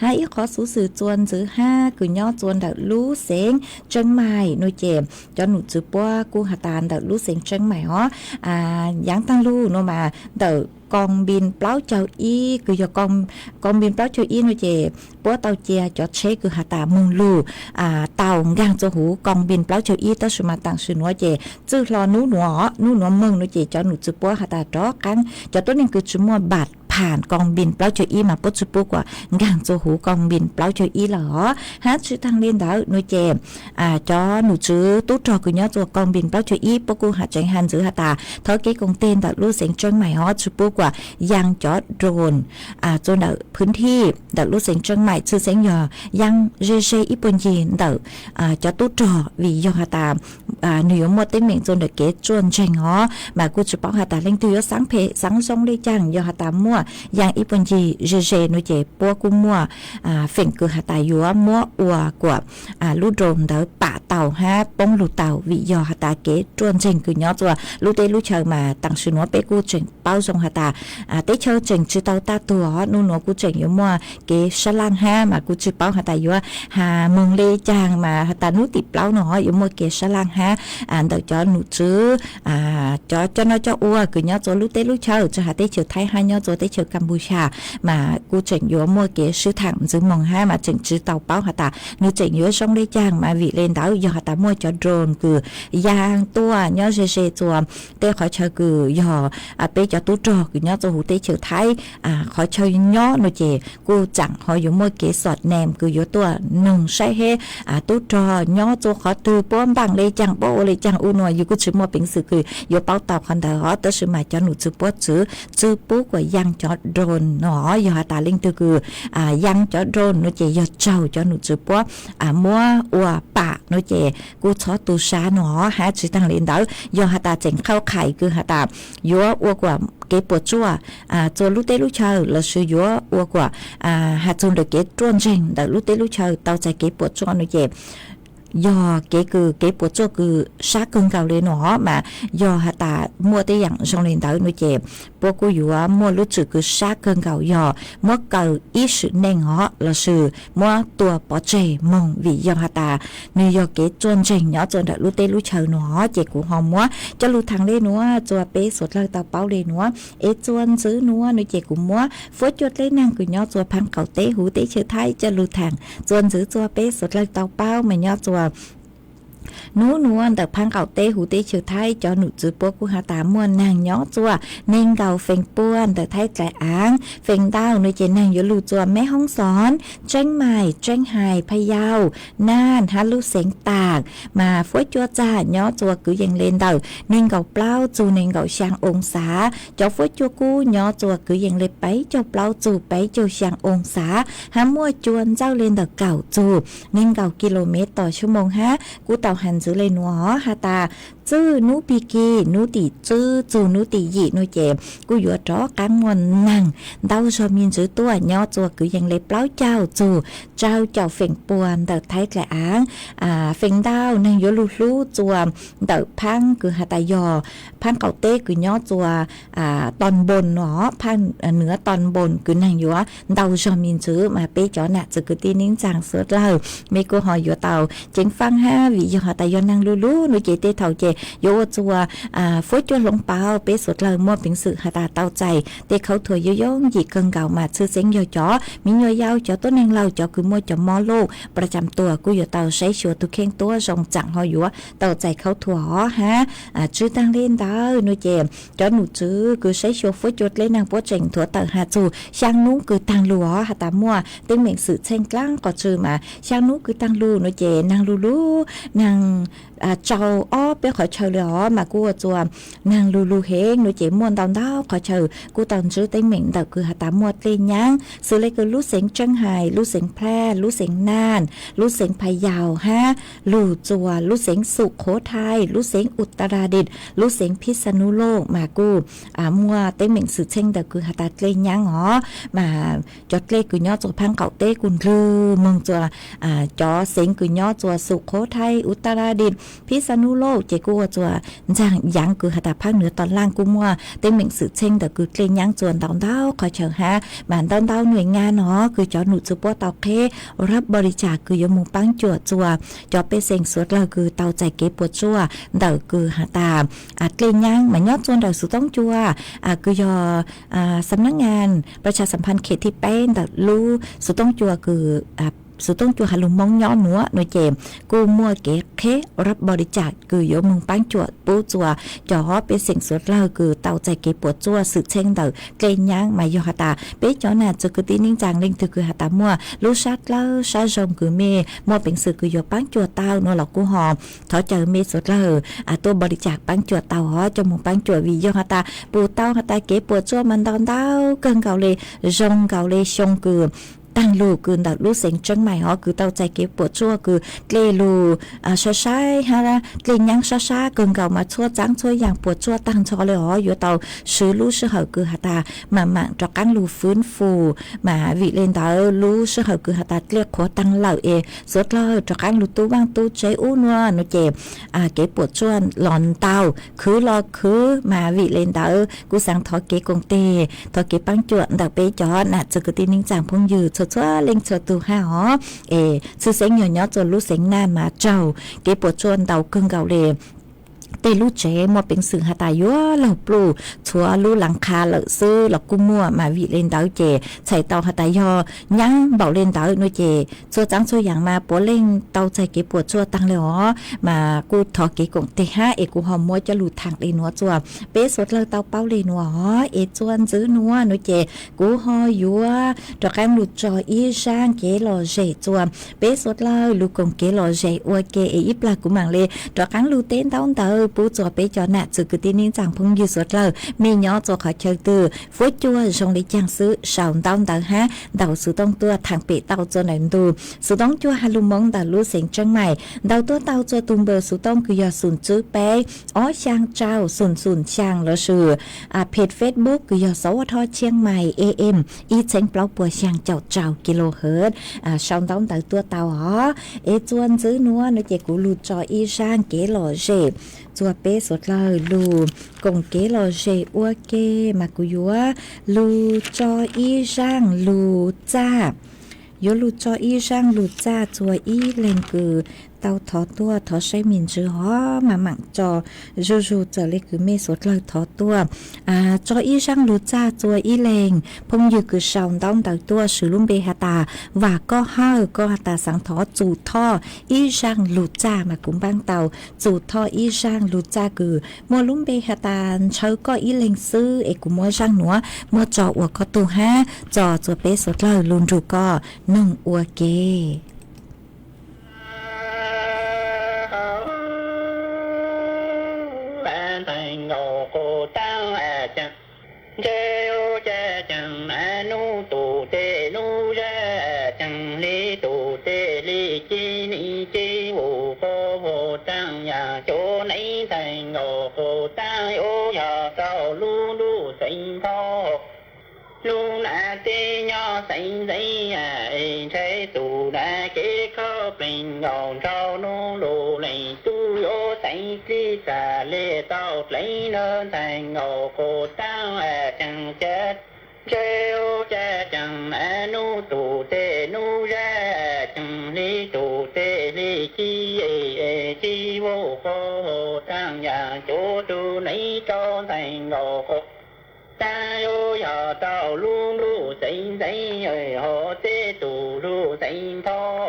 หาอีขอสูสื่อจวนจือห้าคือย่อจวนเดาลู่เสียงจังใหม่หน่วยเจมจอหนูจือปัวกูหาตาเดาลู่เสียงจังใหม่อ๋ยังตั้งลู่โนมาเดากองบินเปล่าเจ้าอีคือยกองบินเปล่าเจ้าอีนู่นเจปัวเตาเจียจอดเชคือหาตามุงลูเตางางจะหูกองบินเปล่าเจ้าอีตั้งสมาตังสือนัวเจจื้อรอนู้หนัวเมืองนู่นเจจอหนูจือปัวหาตาจอกันจอตัวนี้คือจุมัวบาดผ่านกองบินเปล่าเจ้าอีมาปุ๊บจุปุ๊กว่างางจะหูกองบินเปล่าเจ้าอีเหรอฮะชื่อทางเล่นดาวนู่นเจจอหนูจื้อตู้จอคือย้อตัวกองบินเปล่าเจ้าอีปุ๊กกูหาจังหันจื้อหาตาเท่าเก๋กงเต้นแต่รู้เสียงจังใหม่ฮอจุปุ๊กว่ายังจอดโดรนจนพื้นที่ดักรู้เสียงจังใหม่ชื่อเสียงยอยังเจเจญี่ปุ่นยีนดักจอดตู้จอวิยอหาตาหนูหมดเต็มเหม่งจนเด็กเก๋จวนเจงอ๋อมากูจะป้องหาตาเล่งตัวยสังเพสังทรงเลยจังยอหาตามั่วยังญี่ปุ่นยีเจเจหนูเจปัวกูมั่วเฟ่งคือหาตายัวมั่วอัวกว่าลูกโดรนเดาป่าเต่าฮะป้องลูกเต่าวิยอหาตาเก๋จวนเจงคือย้อตัวลูกเตลูกเชิงมาตั้งชื่อนัวเปกูเจงเป้าทรงหาตาเตเชอเจงชื่อเตาตาตัวนู่นหนูกูเจงอยู่มั่วเกชลังห้ามากูชื่อเป้าหาตาอยู่หาเมืองเลจางมาหาตานุติเป้าหนออยู่มั่วเกชลังห้าเดี๋ยวจอหนูซื้อจอน้อยจออัวคือย้อตัวลูกเตลูกเชอจะหาเตเชอไทยห้าย้อตัวเตเชอกัมพูชามากูเจงอยู่มั่วเกชื่อถังซื้อมองห้ามาเจงชื่อเตาเป้าหาตาหนูเจงอยู่ช่องเลจางมาวิเลนดาวอยู่หาตามั่วจอโดรนคือยางตัวย้อเชตัวเตขอเชอคือยอเปจอตู้จอคือย้อตัวหูเตเชอไทยขอเชยย่อหนูเจกูจังหออยู่มั่วเกสอดแนมคืออยู่ตัวหนึ่งใช่เฮตู้จอย่อตัวขอตือป้อมบังเลยจังโปเลยจังอุนวยอยู่กูชื่อมั่วเป็นสื่อคืออยู่เป้าตอบคันเดอแต่ชื่อหมายจอหนูชื่อป้อชื่อปุ๊กว่ายังจอโดนหนออยู่หาตาลิงตัวคือยังจอโดนหนูเจยอเจ้าจอหนูชื่อป้อมั่วอัวปะหนูเจกูชอตูชาหนอหาชื่อตั้งเล่นดาวอยู่หาตาเจ๋งเข้าไข่คือหาตายัวอัวกว่าเก็บปวดจั่วตัวลูกเต้ลูกเชอเราซื้อยัวอัวกว่าหาจนเด็กเก็บจวนเจงแต่ลูกเต้ลูกเชอเตาใจเก็บปวดจั่วหนูเจ็บ do cái bộ cho cứ sát cơn cầu lên nó mà do hà ta mua tới dạng xong lên tới nuôi chè bộ cô dụ mua lúc trước cứ sát cơn cầu do mua cầu ít sự nên họ là sự mua tua bỏ chè mong vì do hà ta nên do cái chuồn chè nhỏ chuồn đợi lúc tê lúc chờ nó chè của họ mua cho lúc thằng lên nó cho bé sốt lời tao bao lên nó ế chuồn giữ nó nuôi chè của mua phối chuột lên năng cứ nhỏ cho phăng cầu tế hú tế chơi thái cho lúc thằng chuồn giữ cho bé sốt lời tao bao mà nhỏ cho nú anh tập phăng cầu tê hủ tê chiều thái cho nụ chữ bố của hà tá muôn nàng nhỏ chua nên cầu phèn buôn tập thái trái áng phèn đào nơi trên nàng yếu lù chua mẹ hong xón tranh mài tranh hài phay dao nan hà lù xén tàng mà phối chua cha nhỏ chua cứ dành lên đầu nên cầu plau chù nên cầu sang ôn xá cho phối chua cu nhỏ chua cứ dành lên bấy cho plau chù bấy cho sang ôn xá hà mua chuồn giao lên đầu cầu chù nên cầu km/h ha cú tàu hành giữ lên nó hà ta chữ nú pi kỳ nú tỷ chữ chù nú tỷ dị nú chè cú dọa chó cán ngon năng đau cho miên chữ tua nhỏ chùa cứ dành lấy plau chào chù trao chào phèn buồn đợt thái lại áng phèn đau năng dọa lú chùa đợt phăng cứ hà ta dò phăng cầu tê cứ nhỏ chùa tòn bồn nó phăng nửa tòn bồn cứ năng dọa đau cho miên chữ mà bé chó nè chữ cứ tin nín chàng sớt lời mấy cô hỏi dọa tàu chính phăng ha vì do hà ta dò năng lú nú chè tê thầu chè yo chùa phối chua lông bao bé sốt lời mua bình sự hà ta tao chạy để khẩu thừa yo yo gì cần gạo mà sư xén yo chó mình yo yao chó tốt năng lâu chó cứ mua chó mò lô ประจำตัวกูอยู่เตาใช้ชัวตุเข่งตัวรองจังหออยู่เตาใจเขาถั่วฮะชื่อตั้งเล่นได้นุเจมจอหนูจื้อคือใช้ชัวฝุดจุดเล่นนางโปเจงถั่วเตาหาจูช่างนู้คือตังลัวหาตามัวตึงเหม่งสื่อเช่งกลางก็จื้อมาช่างนู้คือตังลูนุเจนางลูนางเจ้าอ้อไปขอเชิญเลยอ๋อมากูจัวนางลูเฮงนุเจมวนตอนดาวขอเชิญกูตอนจื้อตึงเหม่งเตาคือหาตามัวเล่นยังสื่อเลยคือรู้เสียงจังไห้รู้เสียงแพร่รู้เสียงน่านรู้เสียงพะเยาฮะรู้จัวรู้เสียงสุโขทัยรู้เสียงอุตรดิตถ์รู้เสียงพิษณุโลกมากูมัวเต้เหม่งสื่อเช่งแต่คือหาตาเล่นยังอ๋อมาจอดเล่คือย่อจัวพังเก่าเต้กุนลือเมืองจัวจอเสียงคือย่อจัวสุโขทัยอุตรดิตถ์พิษณุโลกเจกูจัวจางยังคือหาตาภาคเหนือตอนล่างกูมัวเต้เหม่งสื่อเช่งแต่คือเล่นยังจวนดาวดาวคอยเชิญฮะบ้านดาวหน่วยงานเนาะคือจอหนูจูปัวเตาเครับบริจาคคือยมุงปังจั่วจัวจอเปเซงสวดเราคือเตาใจเก็บปวดจั่วเดาคือหาตาเกลียงยังมันยอดจวนเดาสุต้องจั่วคือยสำนักงานประชาสัมพันธ์เขตที่เป็นเดารู้สุต้องจั่วคือสุต้องจัวหาลุงมองย้อนหนัวหน่วยเจมกูมัวเก๋เครับบริจาคคือยมุงปังจั่วปูจั่วจอเป็นเสียงสวดเราคือเตาใจเก็บปวดจั่วสืบเช่งเดาเกลียงยังมายอหาตาเป๊ะจอน่ะจะคือตีนิ่งจางเล่งคือหาตามัวรู้ชัดเล่าชาจงคือเมมัวเป็นสื่อคือยปังจั่วเตาโนหลอกกูหอมถอเจอเมสวดเราตัวบริจาคปังจั่วเตาฮอจมุงปังจั่ววิยอหาตาปูเตาหาตาเก็บปวดจั่วมันตอนเตาเกินเก่าเลยจงเก่าเลยชงคือตั้งลูคือดักลูเสียงจังใหม่ฮะคือเตาใจเก็บปวดชั่วคือเกลีลูช้าฮะเกลียังช้าเกินเก่ามาชั่วจังชั่วอย่างปวดชั่วตั้งชอเลยฮะอยู่เตาซื้อลูซื้อเหอคือหาตามาจอกกันลูฟื้นฟูมาวิเลนเตาลูซื้อเหอคือหาตาเกลียขอตั้งเหล่าสดเลยจอกกันลูตู้ว่างตู้ใจอู้นัวนุเจ็บเก็บปวดชั่วหลอนเตาคือรอคือมาวิเลนเตากูสั่งทอเก็บกงเตทอเก็บปังจวดดักไปจอน่ะจะคือตีนิ่งจางพงยืดชัวเล่งชัวตูห้าอ๋อซื้อเสียงหย่อจนรู้เสียงหน้ามาเจ้าเก็บปวดชวนเตาครึ่งเก่าเลยเตลูเจมัวเป็นสื่อหาตายัวเหล่าปลูชัวลูหลังคาเหล่าซื้อเหล่ากุ้มัวมาวิเลนเตาเจใส่เตาหาตายอยังเบาเลนเตาหน่วยเจชัวจังชัวอย่างมาปัวเล่งเตาใจเก็บปวดชัวตั้งเลยอ๋อมากูถอเก็บกงเตห้ากูหอมมัวจะหลุดทางเลนัวจัวเป๊ะสดเลยเตาเป้าเลนัวอ๋อจวนซื้อนัวหน่วยเจกูหอยัวดอกแก้มหลุดจออีช่างเกลอเจจัวเป๊ะสดเลยลูกกงเกลอเจอวเกอีปลากูมังเลยดอกแก้มหลุดเต้นเตา bố cho bé cho nè sự cứ tin nên chẳng phong như suốt lời mẹ nhỏ cho khỏi chơi từ phối chua trong lấy trang sứ sào tông tàu ha đầu sự tông tua thằng bị tàu cho nền tù sự tông chua hai lùm mong tàu lúa xịn trăng mày đầu tua tàu cho tung bờ sự tông cứ giờ sùn chữ bé ó trang trao sùn trang lỡ sự page Facebook cứ giờ sáu thọ chiang mày AM y chánh blog bùa trang chào kilohertz sau tông tàu tua tàu hó chuan giữ núa nó chỉ cú lụt cho y sang kế lò rể chùa bé sốt lời lù cùng kế lò rể ua kê mà cú yúa lù cho y sang lù cha yúa lù cho y sang lù cha chùa y lên cử tàu thọ tua thọ say mình chữ hó mà mặn cho rù trở lên cứ mê sốt lời thọ tua cho y sang lù cha chùa y lên phong dư cứ sòng đong tàu tua sử lung bê hà tà và có hà tà sáng thọ chủ thọ y sang lù cha mà cũng ban tàu chủ thọ y sang lù cha cứ mua lung bê hà tà chơi có y lên sư ấy cũng mua sang nữa mua cho ua có tu ha cho chùa bé sốt lời luôn rù co nông ua kê lu na tê nho xanh giấy thế tù đã kế khó bình ngọn trao nô lù lầy tu ô xanh chi xà lê tao lấy nơn thành ngộ cô tao chẳng chết chơi ô cha chẳng nu tù tê nu ra chẳng lý tù tê lý chi vô cô tăng nhà chỗ tu lấy cho thành ngộ cô ta yo ya tao lu lu xanh xanh ơi họ tê tù lu xanh thọ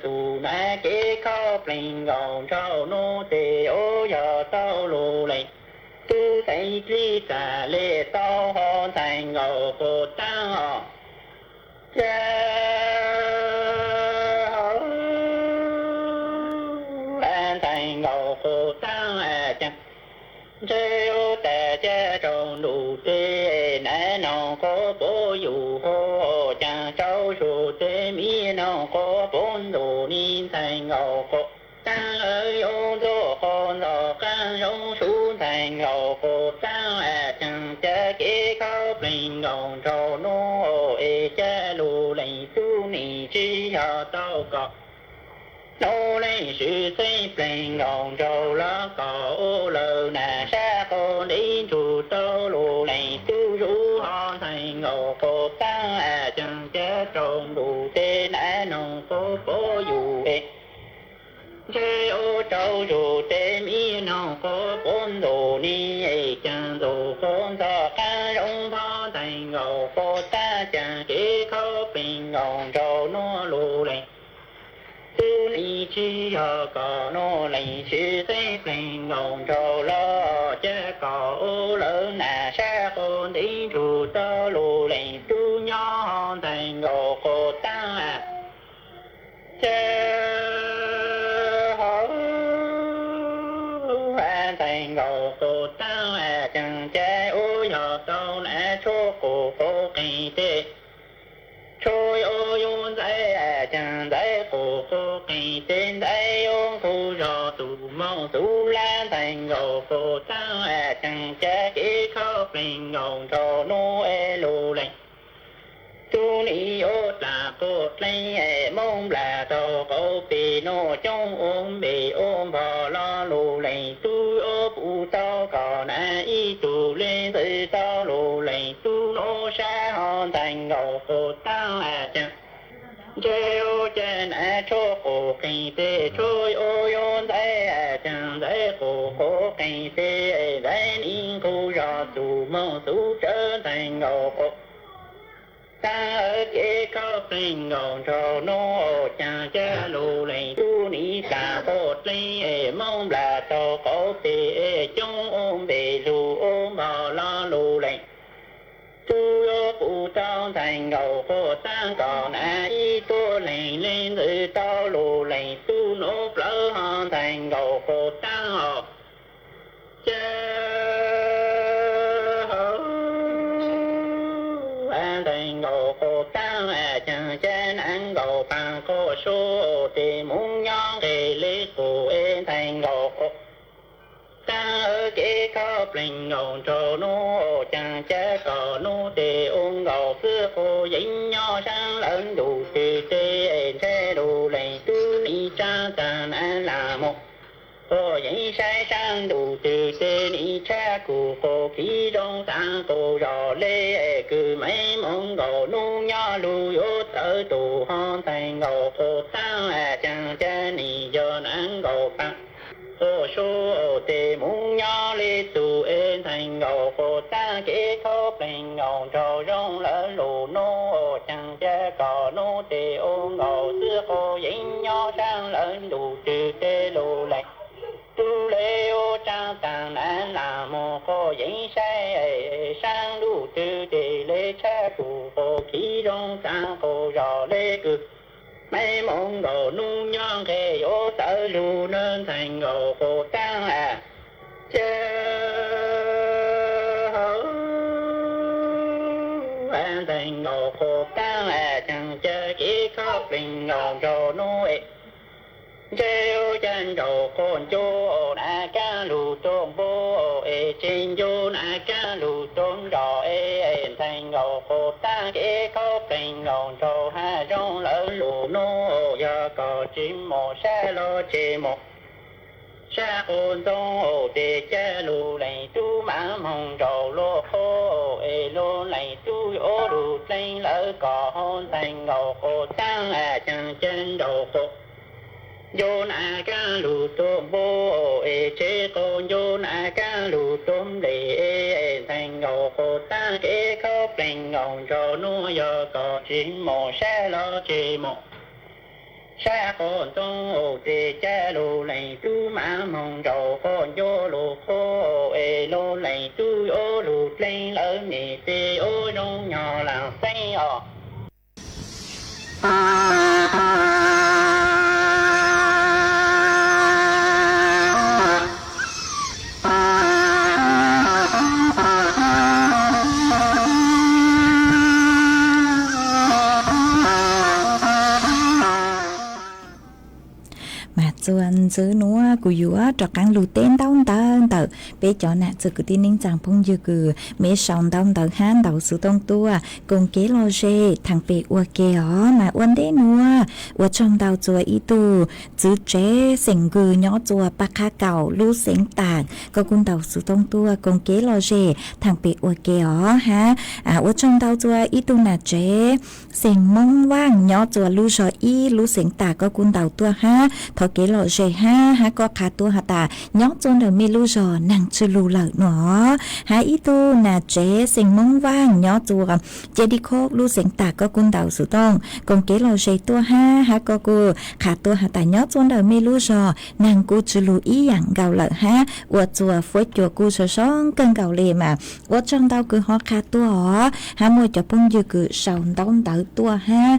tù na kế khó bình ngọn trao nô tê ô ya tao lu lầy tu xanh chi cả lê tao họ thành ngầu cô tao cha an thành ngầu cô tao cha chơi ô tè cha tròn đủ tê nè nó có bố dù hô cha cháu dù tê mi nó có bốn đồ nín thành ngầu cô ta ơi ô tô con đò ca giống xuống thành ngầu cô ta chẳng cha kế khó bình ngầu trò nô cha lù lầy tu nì chi họ tao cọ nô lầy sự xây bình ngầu trò lá cọ ô lờ nà xa cô đi chủ tao lù lầy tu rú họ thành ngầu cô ta chẳng cha tròn đủ tê nà nông cô bố dù chơi ô trâu dù tê mi nó có bốn đồ ni chẳng đồ con thọ ca rong thọ thành ngầu cô ta chẳng kế khó bình ngầu trâu nó lù lầy tu lý chi họ có nó lầy chi tê bình ngầu trâu lo chê có ô lỡ nà xa con đi chủ tơ lù lầy tu nhỏ thành ngầu cô ta chê thành ngầu cô tao chẳng trái ô nhỏ tao nè chô cổ cô kỳ tê trôi ô yôn dây chẳng dây cổ cô kỳ tên dây yôn khu rò tù mong tù lan thành ngầu cô tao chẳng trái kế khó bình ngầu trò nô lù lệnh tu ni ô là cột lấy mong là tàu cổ bì nô trong ôm bì ôm bò lo lù lầy tu ô phụ tao còn y tu lên từ tao lù lầy tu nô xa hòn thành ngầu cổ tao chẳng chơi ô chân chô cổ kỳ tê trôi ô yôn thấy chẳng thấy cổ kỳ tê thấy in khu rò tù mong tù trở thành ngầu cổ ta ở kế có bình ngọn trò nô cha cha lù lầy tu ni cả bột lì mong là tàu có bề trong ôm bề dù ôm bò lo lù lầy tu yo phụ tao thành ngầu cô ta còn ai tu lầy lên từ tao lù lầy tu nốt lỡ hòn thành ngầu cô ta thành ngộ khổ tăng chẳng chen ăn ngộ bằng khổ số thì muốn nhon thì lý cụ em thành ngộ khổ tăng ở kế khó bình ngộ trồ nô chẳng cha cỏ nô thì ôn ngộ xưa khổ dính nho sang lớn đủ thì tê xe đủ lệnh tu ni cha tàn an là một cô giấy sai sang đủ từ tê ni cha cụ cô ký đông sang cô rò lê cứ mấy mong ngộ nu nho lu yếu tới tù hon thành ngộ cô tăng chẳng cha ni do nắng ngộ bằng cô số tê muốn nho lê tù ên thành ngộ cô tăng kế thốt bình ngộ trò rong lỡ lù nô chẳng cha cỏ nô tê ô ngộ xưa cô giấy nho sang lớn đủ từ tê lù lệch tu lê ô trang tàng an là mô cô giấy sai sang đủ tư tề lê cha cụ cô khí đông sang cô rò lê cực mấy mong đồ nu nhon khê ô sở lù nên thành ngộ cô tăng chơ hấu an thành ngộ cô tăng chẳng chơ chỉ khóc bình ngộ rò nu Chêu chân đồ con chô na ca lù tôn bố trên vô na ca lù tôn đỏ thành ngầu cô ta kế khóc thành ngầu trầu ha rong lỡ lù nô do cò chim mồ xa lo chê mồ xa ôn tôn tê cha lù này tu mã mong trầu lô khô lô này tu ô lù lên lỡ cò hôn thành ngầu cô tăng chẳng chân đồ cô yo na ca lu tôm bố chế con yo na ca lu tôm để thành ngầu cô ta kế khóc thành ngầu cho nó do có chim mồ xa lo chê mồ xa con tông tê cha lu này tu mã mong trầu con yo lu khô lô này tu ô lu lên lỡ nhị tê ô nông nhỏ làm say Chuan chữ núa của dúa trọ căng lù tên đau tơn tờ bé cho nè chữ cứ tin ninh chẳng phong dư cứ mẹ sòng đau tờ han đầu sự tông tua cùng kế lo dê thằng bé ua kê ó mà uốn đế núa ua trong đau chùa y tu chữ chế sỉnh gừ nhỏ chùa bạc kha cầu lu sỉnh tàng có cùng đầu sự tông tua cùng kế lo dê thằng bé ua kê ó ha ua trong đau chùa y tu nà chế sỉnh mong vang nhỏ chùa lu sọ y lu sỉnh tàng có cùng đầu tua ha thọ kế lo dê ha có khá tua hả ta nhóc chôn đời mê lu giò nàng chưa lù lợ nó ha ý tu nà chế sinh mong vang nhóc chùa chế đi khóc lu sinh tạc có cung đầu sự tông còn kế lo dê tua ha có cô khá tua hả ta nhóc chôn đời mê lu giò nàng cô chưa lù ý dạng gạo lợ ha ua chùa phối chùa cô sơ song cân gạo lề mà ua trong đâu cứ họ khá tua họ ha mua cho bông dư cứ sầu đông đỡ tua ha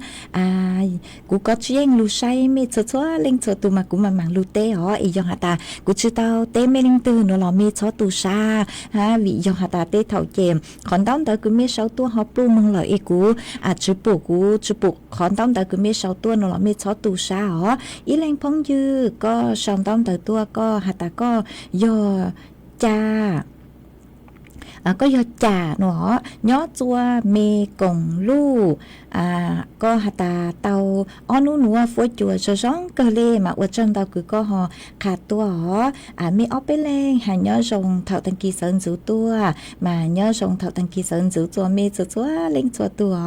cô có chuyện lu say mê chua chua lên chùa tu mà cũng mà mang lu tê họ ý dòng hả ta cú chưa tao tê mê linh tư nó là mê chó tù sa ha vị dòng hả ta tê thầu chèm còn đón tới cứ mê sáu tua họ plu mừng lợi cú chữ bục còn đón tới cứ mê sáu tua nó là mê chó tù sa họ ý lên phong dư có sòng đón tới tua có hả ta có do cha có do trà nó nhó chua mê cùng lu có hạt ta tàu on nu nua phối chùa cho giống cơ lê mà ở trong tàu cứ có họ khát tua họ mê ốp bê lên hà nhớ dùng thảo tăng kỳ sơn giữ tua mà nhớ dùng thảo tăng kỳ sơn giữ chùa mê chùa lên chùa tua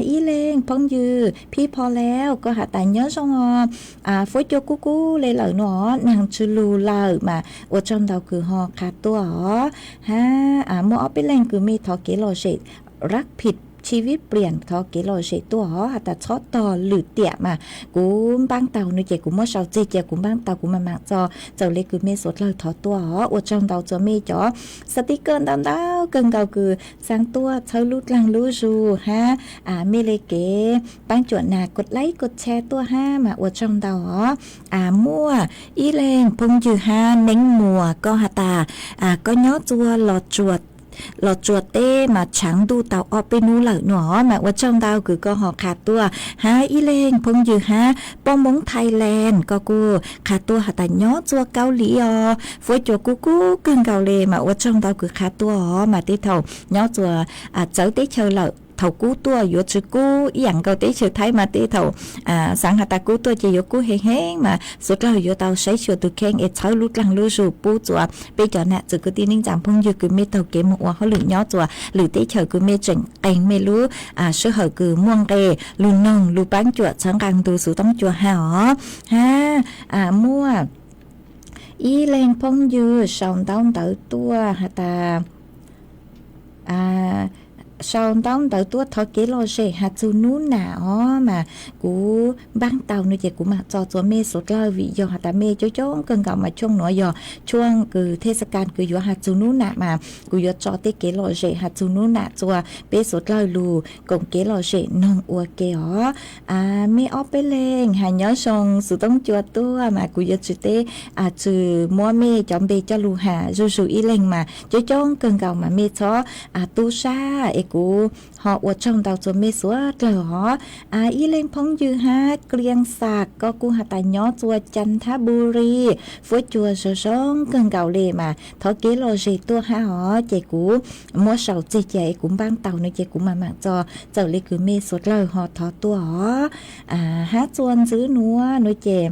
ý lên phong dư phi pho léo có hạt ta nhớ dùng phối chùa cú lê lợ nó nàng chư lù lợ mà ở trong tàu cứ họ khát tua họ ha mua ốp bê lên cứ mê thọ kế lò dệtรักผิดชีวิตเปลี่ยนทอเกลอเฉตัวหอแต่ชอต่อหรือเตี่ยมากูบ้างเต่าในเจกูมั่วเฉาเจกูบ้างเต่ากูมาหมากจอเจ้าเล็กคือเมสดเลยทอตัวหออวดจองเต่าจอเมจ่อสติเกินดาวเกินเก่าคือสร้างตัวเชาลุดลังลุจูฮะเมเลเกบ้างจวดหนากดไลค์กดแชร์ตัวห้ามาอวดจองเต่าหอมั่วอีเลงพงจือห้าเน้งมัวก็หาตาก็ย้อจัวหลอดจวด เราจวดเต้มาฉังดูเต่าออกไปนู้เหล่าหนอมาว่าจ้องดาวคือก็หอขาดตัวหาอีเลงพงอยู่หาป้องมงไทยแลนด์ก็กูขาดตัวหาแต่ย้อจัวเกาหลีฝวยจัวกูกึ่งเกาหลีมาว่าจ้องดาวคือขาดตัวมาที่เท่าย้อจัวเจ้าเต้เชอเหล่าthầu cú tua yo chữ cú dạng câu tế chữ thái mà tế thầu sáng hạt ta cú tua chỉ yo cú hé mà số là yo tàu sấy chữ từ khen et tháo lút lăng lú sù pu chùa bây giờ nè chữ cứ tin ninh giảm phong yo cứ mê tàu kế một hoa lử nhỏ chùa lử tế chữ cứ mê chỉnh anh mê lú số hở cứ muông kề lù nông lù bán chùa sáng càng từ số tông chùa ha mua y lên phong yo sòng tông tự tua hạt ta sau đó tới tuốt thọ kế lo rể hạt chú nú nà mà cú băng tàu nơi chị cú mà cho mê sốt lơ vị do hạt mê cho cần gặp mà chung nói do chuông cứ thếสการcứ do hạt chú nú nà mà cú do cho tế kế lo rể hạt chú nú nà cho bê sốt lơ lù cùng kế lo rể nông ua kế mê ốp bê lên hà nhớ xong sự tông chùa tua mà cú do chữ tế chữ mua mê chọn bê cho lù hà rồi ý lên mà cho cần gặp mà mê cho tu sa cú họ ở trong tàu cho mê số lỡ ý lên phong dư ha kliang sạc có cú hạt tài nhỏ chùa Chăn Tháp Buri với chùa sở sống cần gạo lề mà thọ kế lo gì tua ha họ chạy cú mua sầu chạy cũng ban tàu nơi chạy cũng mà mạng cho giờ lấy cứ mê số lỡ họ thọ tua họ hát chuan giữ núa nơi chạy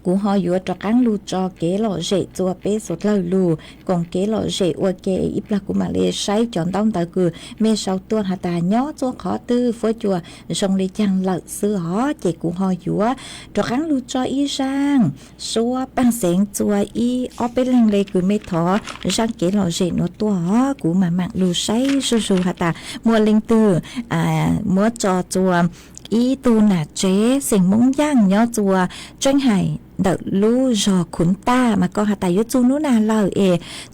cú họ vừa cho cán lu cho kế lọ rễ cho bé sốt lơ lu còn kế lọ rễ qua kế ít là của mà lê say chọn tông tới cứ mê sau tua hạt tà nhó cho khó tư phơi chùa xong lê chăng lợn xưa họ chỉ cú họ vừa cho cán lu cho y sang xua băng sén chùa y ở bên lưng lê cứ mê thọ sang kế lọ rễ nó tua họ cú mà mạng lu say su hạt tà mua linh từ mua cho chùa ý tu nà chế sinh mông giang nhó chùa tranh hải đợt lu giò khốn ta mà có hạt tài chú nú nà lờ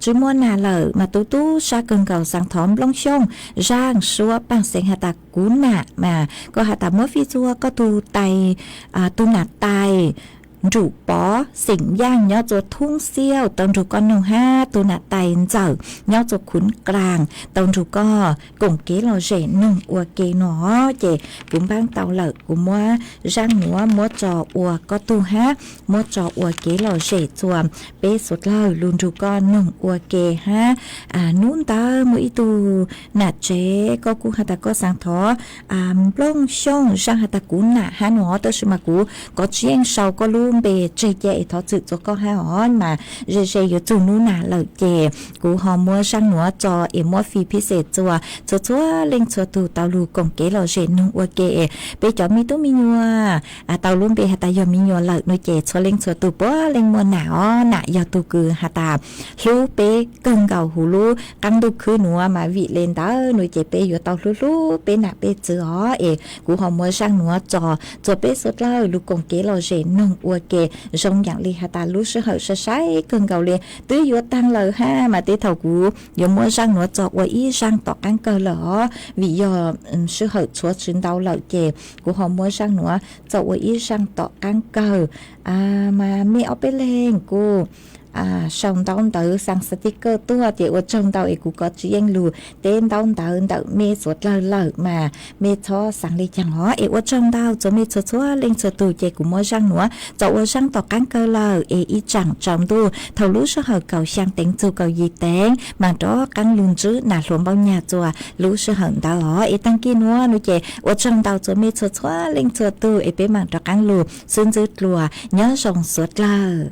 chú mua nà lờ mà tú sa cần cầu sang thóm long xông giang xua bằng sen hạt tài cú nà mà có hạt tài mới phi chua có tu tài tu nà tài rủ bó xỉn giang nhó cho thung siêu tông rủ con nông ha tu nà tài dở nhó cho khốn càng tông rủ co cùng kế lo rể nông ua kế nó chè cũng bán tàu lợn cũng mua rang mua trò ua có tu ha mua trò ua kế lo rể chùa bê sốt lờ luôn rủ con nông ua kế ha nún ta mỗi tu nà chế có cú hạt ta có sang thó lông xông sang hạt ta cú nà ha nó tới sự mà cú có chiên sau có luôn bề chơi chạy thọ sự cho con hai họ mà rồi rồi chú nú nà lợn chè cú họ mua sang nữa cho em mua phiพิเศษcho lên cho tu tàu lu cùng kế lo rể nung ok bây giờ mi tu mi nhua tàu luôn bề hạt ta giờ mi nhua lợn nuôi chè cho lên cho tu bó lên mua nạ giờ tu cứ hạt ta hiu bề cần gạo hủ lu căng tu cứ nữa mà vị lên đó nuôi chè bề giờ tàu lu bề nạ bề chữ họ cú họ mua sang nữa cho bề sốt lơ lu cùng kế lo rể nung ok rong dạng li hạt ta lu sẽ hở sẽ sái cần gạo liền tứ vừa tăng lời ha mà tứ thầu cú giờ mua sang nữa cho qua ý sang tọt căng cơ lỡ vì giờ sự hở chúa chuyến đau lợn chè của họ mua sang nữa cho qua ý sang tọt căng cơ mà mẹ ở bên lên cô xong tao tự sang sticker tua thì ở trong tao cũng có chuyện lù tên tao tự mê suốt lờ mà mê cho sang đi chẳng hóa ở trong tao cho mê cho lên cho tụ chị cũng mua sang nữa cho ở sang tọt cán cơ lờ ý chẳng trong tu thầu lú số hở cầu sang tính chu cầu gì tên mà đó cán luôn chứ nà luôn bao nhà chùa lú số hở tao họ tăng kia nữa nó chị ở trong tao cho mê cho lên cho tụ bên mà đó cán lù xin giữ lùa nhớ dòng suốt lờ.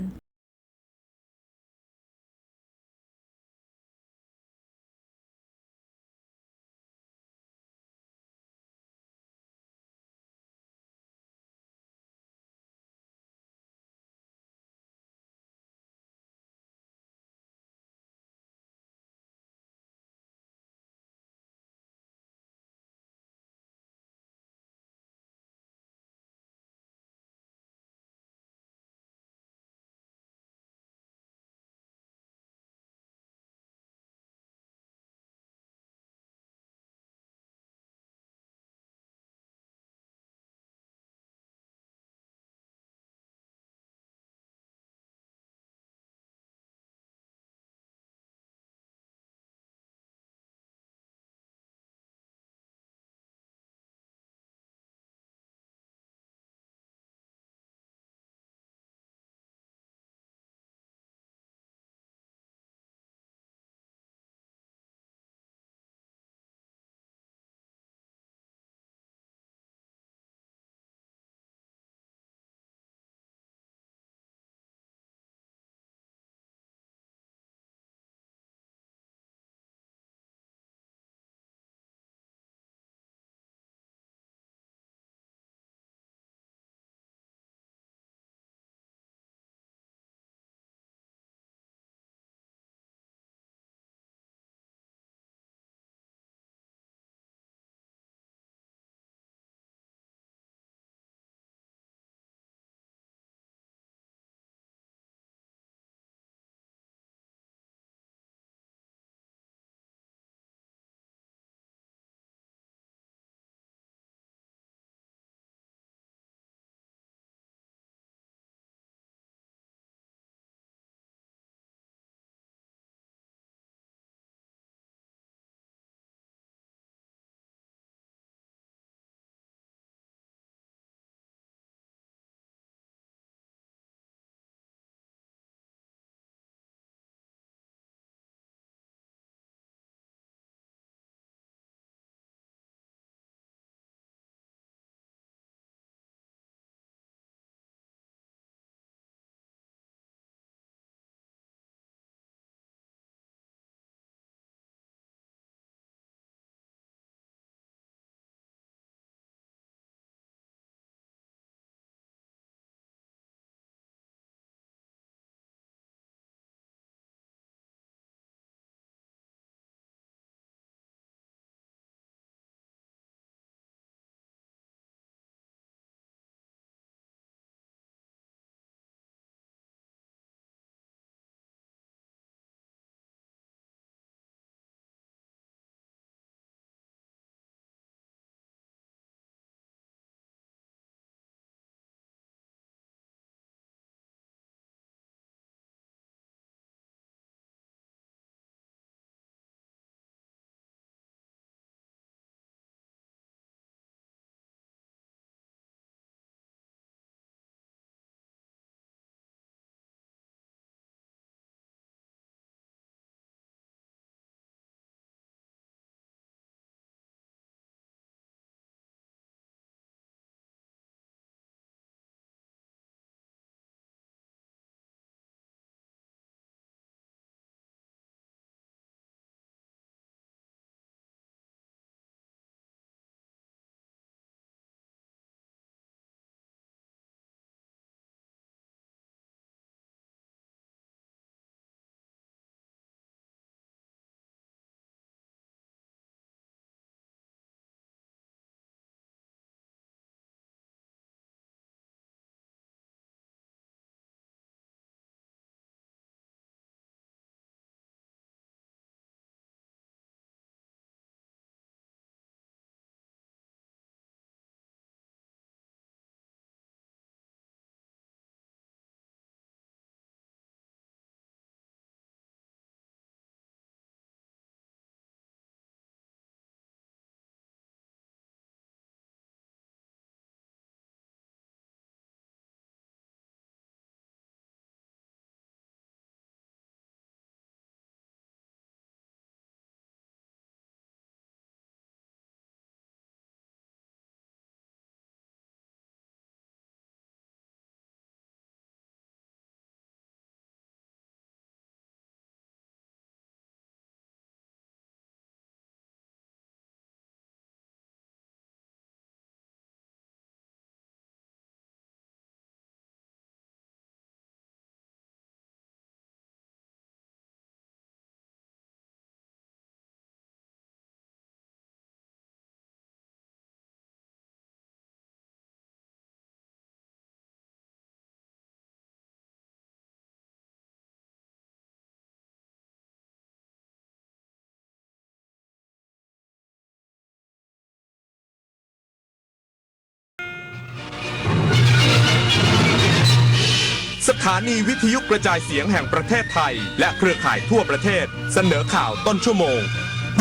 ถานีวิทยุกระจายเสียงแห่งประเทศไทยและเครือข่ายทั่วประเทศเสนอข่าวต้นชั่วโมง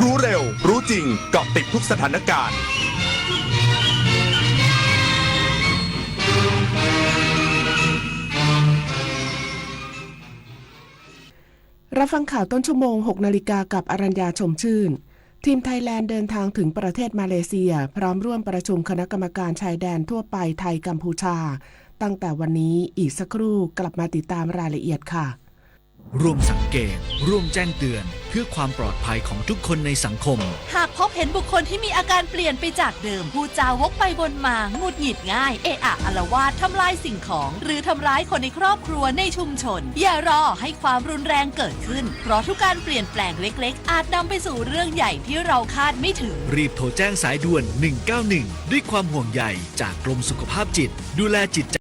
รู้เร็วรู้จริงเกาะติดทุกสถานการณ์รับฟังข่าวต้นชั่วโมง 6 นาฬิกากับอรัญญาชมชื่นทีมไทยแลนด์เดินทางถึงประเทศมาเลเซียพร้อมร่วมประชุมคณะกรรมการชายแดนทั่วไปไทยกัมพูชาตั้งแต่วันนี้อีกสักครู่กลับมาติดตามรายละเอียดค่ะร่วมสังเกตร่วมแจ้งเตือนเพื่อความปลอดภัยของทุกคนในสังคมหากพบเห็นบุคคลที่มีอาการเปลี่ยนไปจากเดิมพูดจาวกไปวนมาหงุดหงิดง่ายเอะอะอาละวาดทำลายสิ่งของหรือทำร้ายคนในครอบครัวในชุมชนอย่ารอให้ความรุนแรงเกิดขึ้นเพราะทุกการเปลี่ยนแปลงเล็กๆอาจนำไปสู่เรื่องใหญ่ที่เราคาดไม่ถึงรีบโทรแจ้งสายด่วน191ด้วยความห่วงใยจากกรมสุขภาพจิตดูแลจิตใจ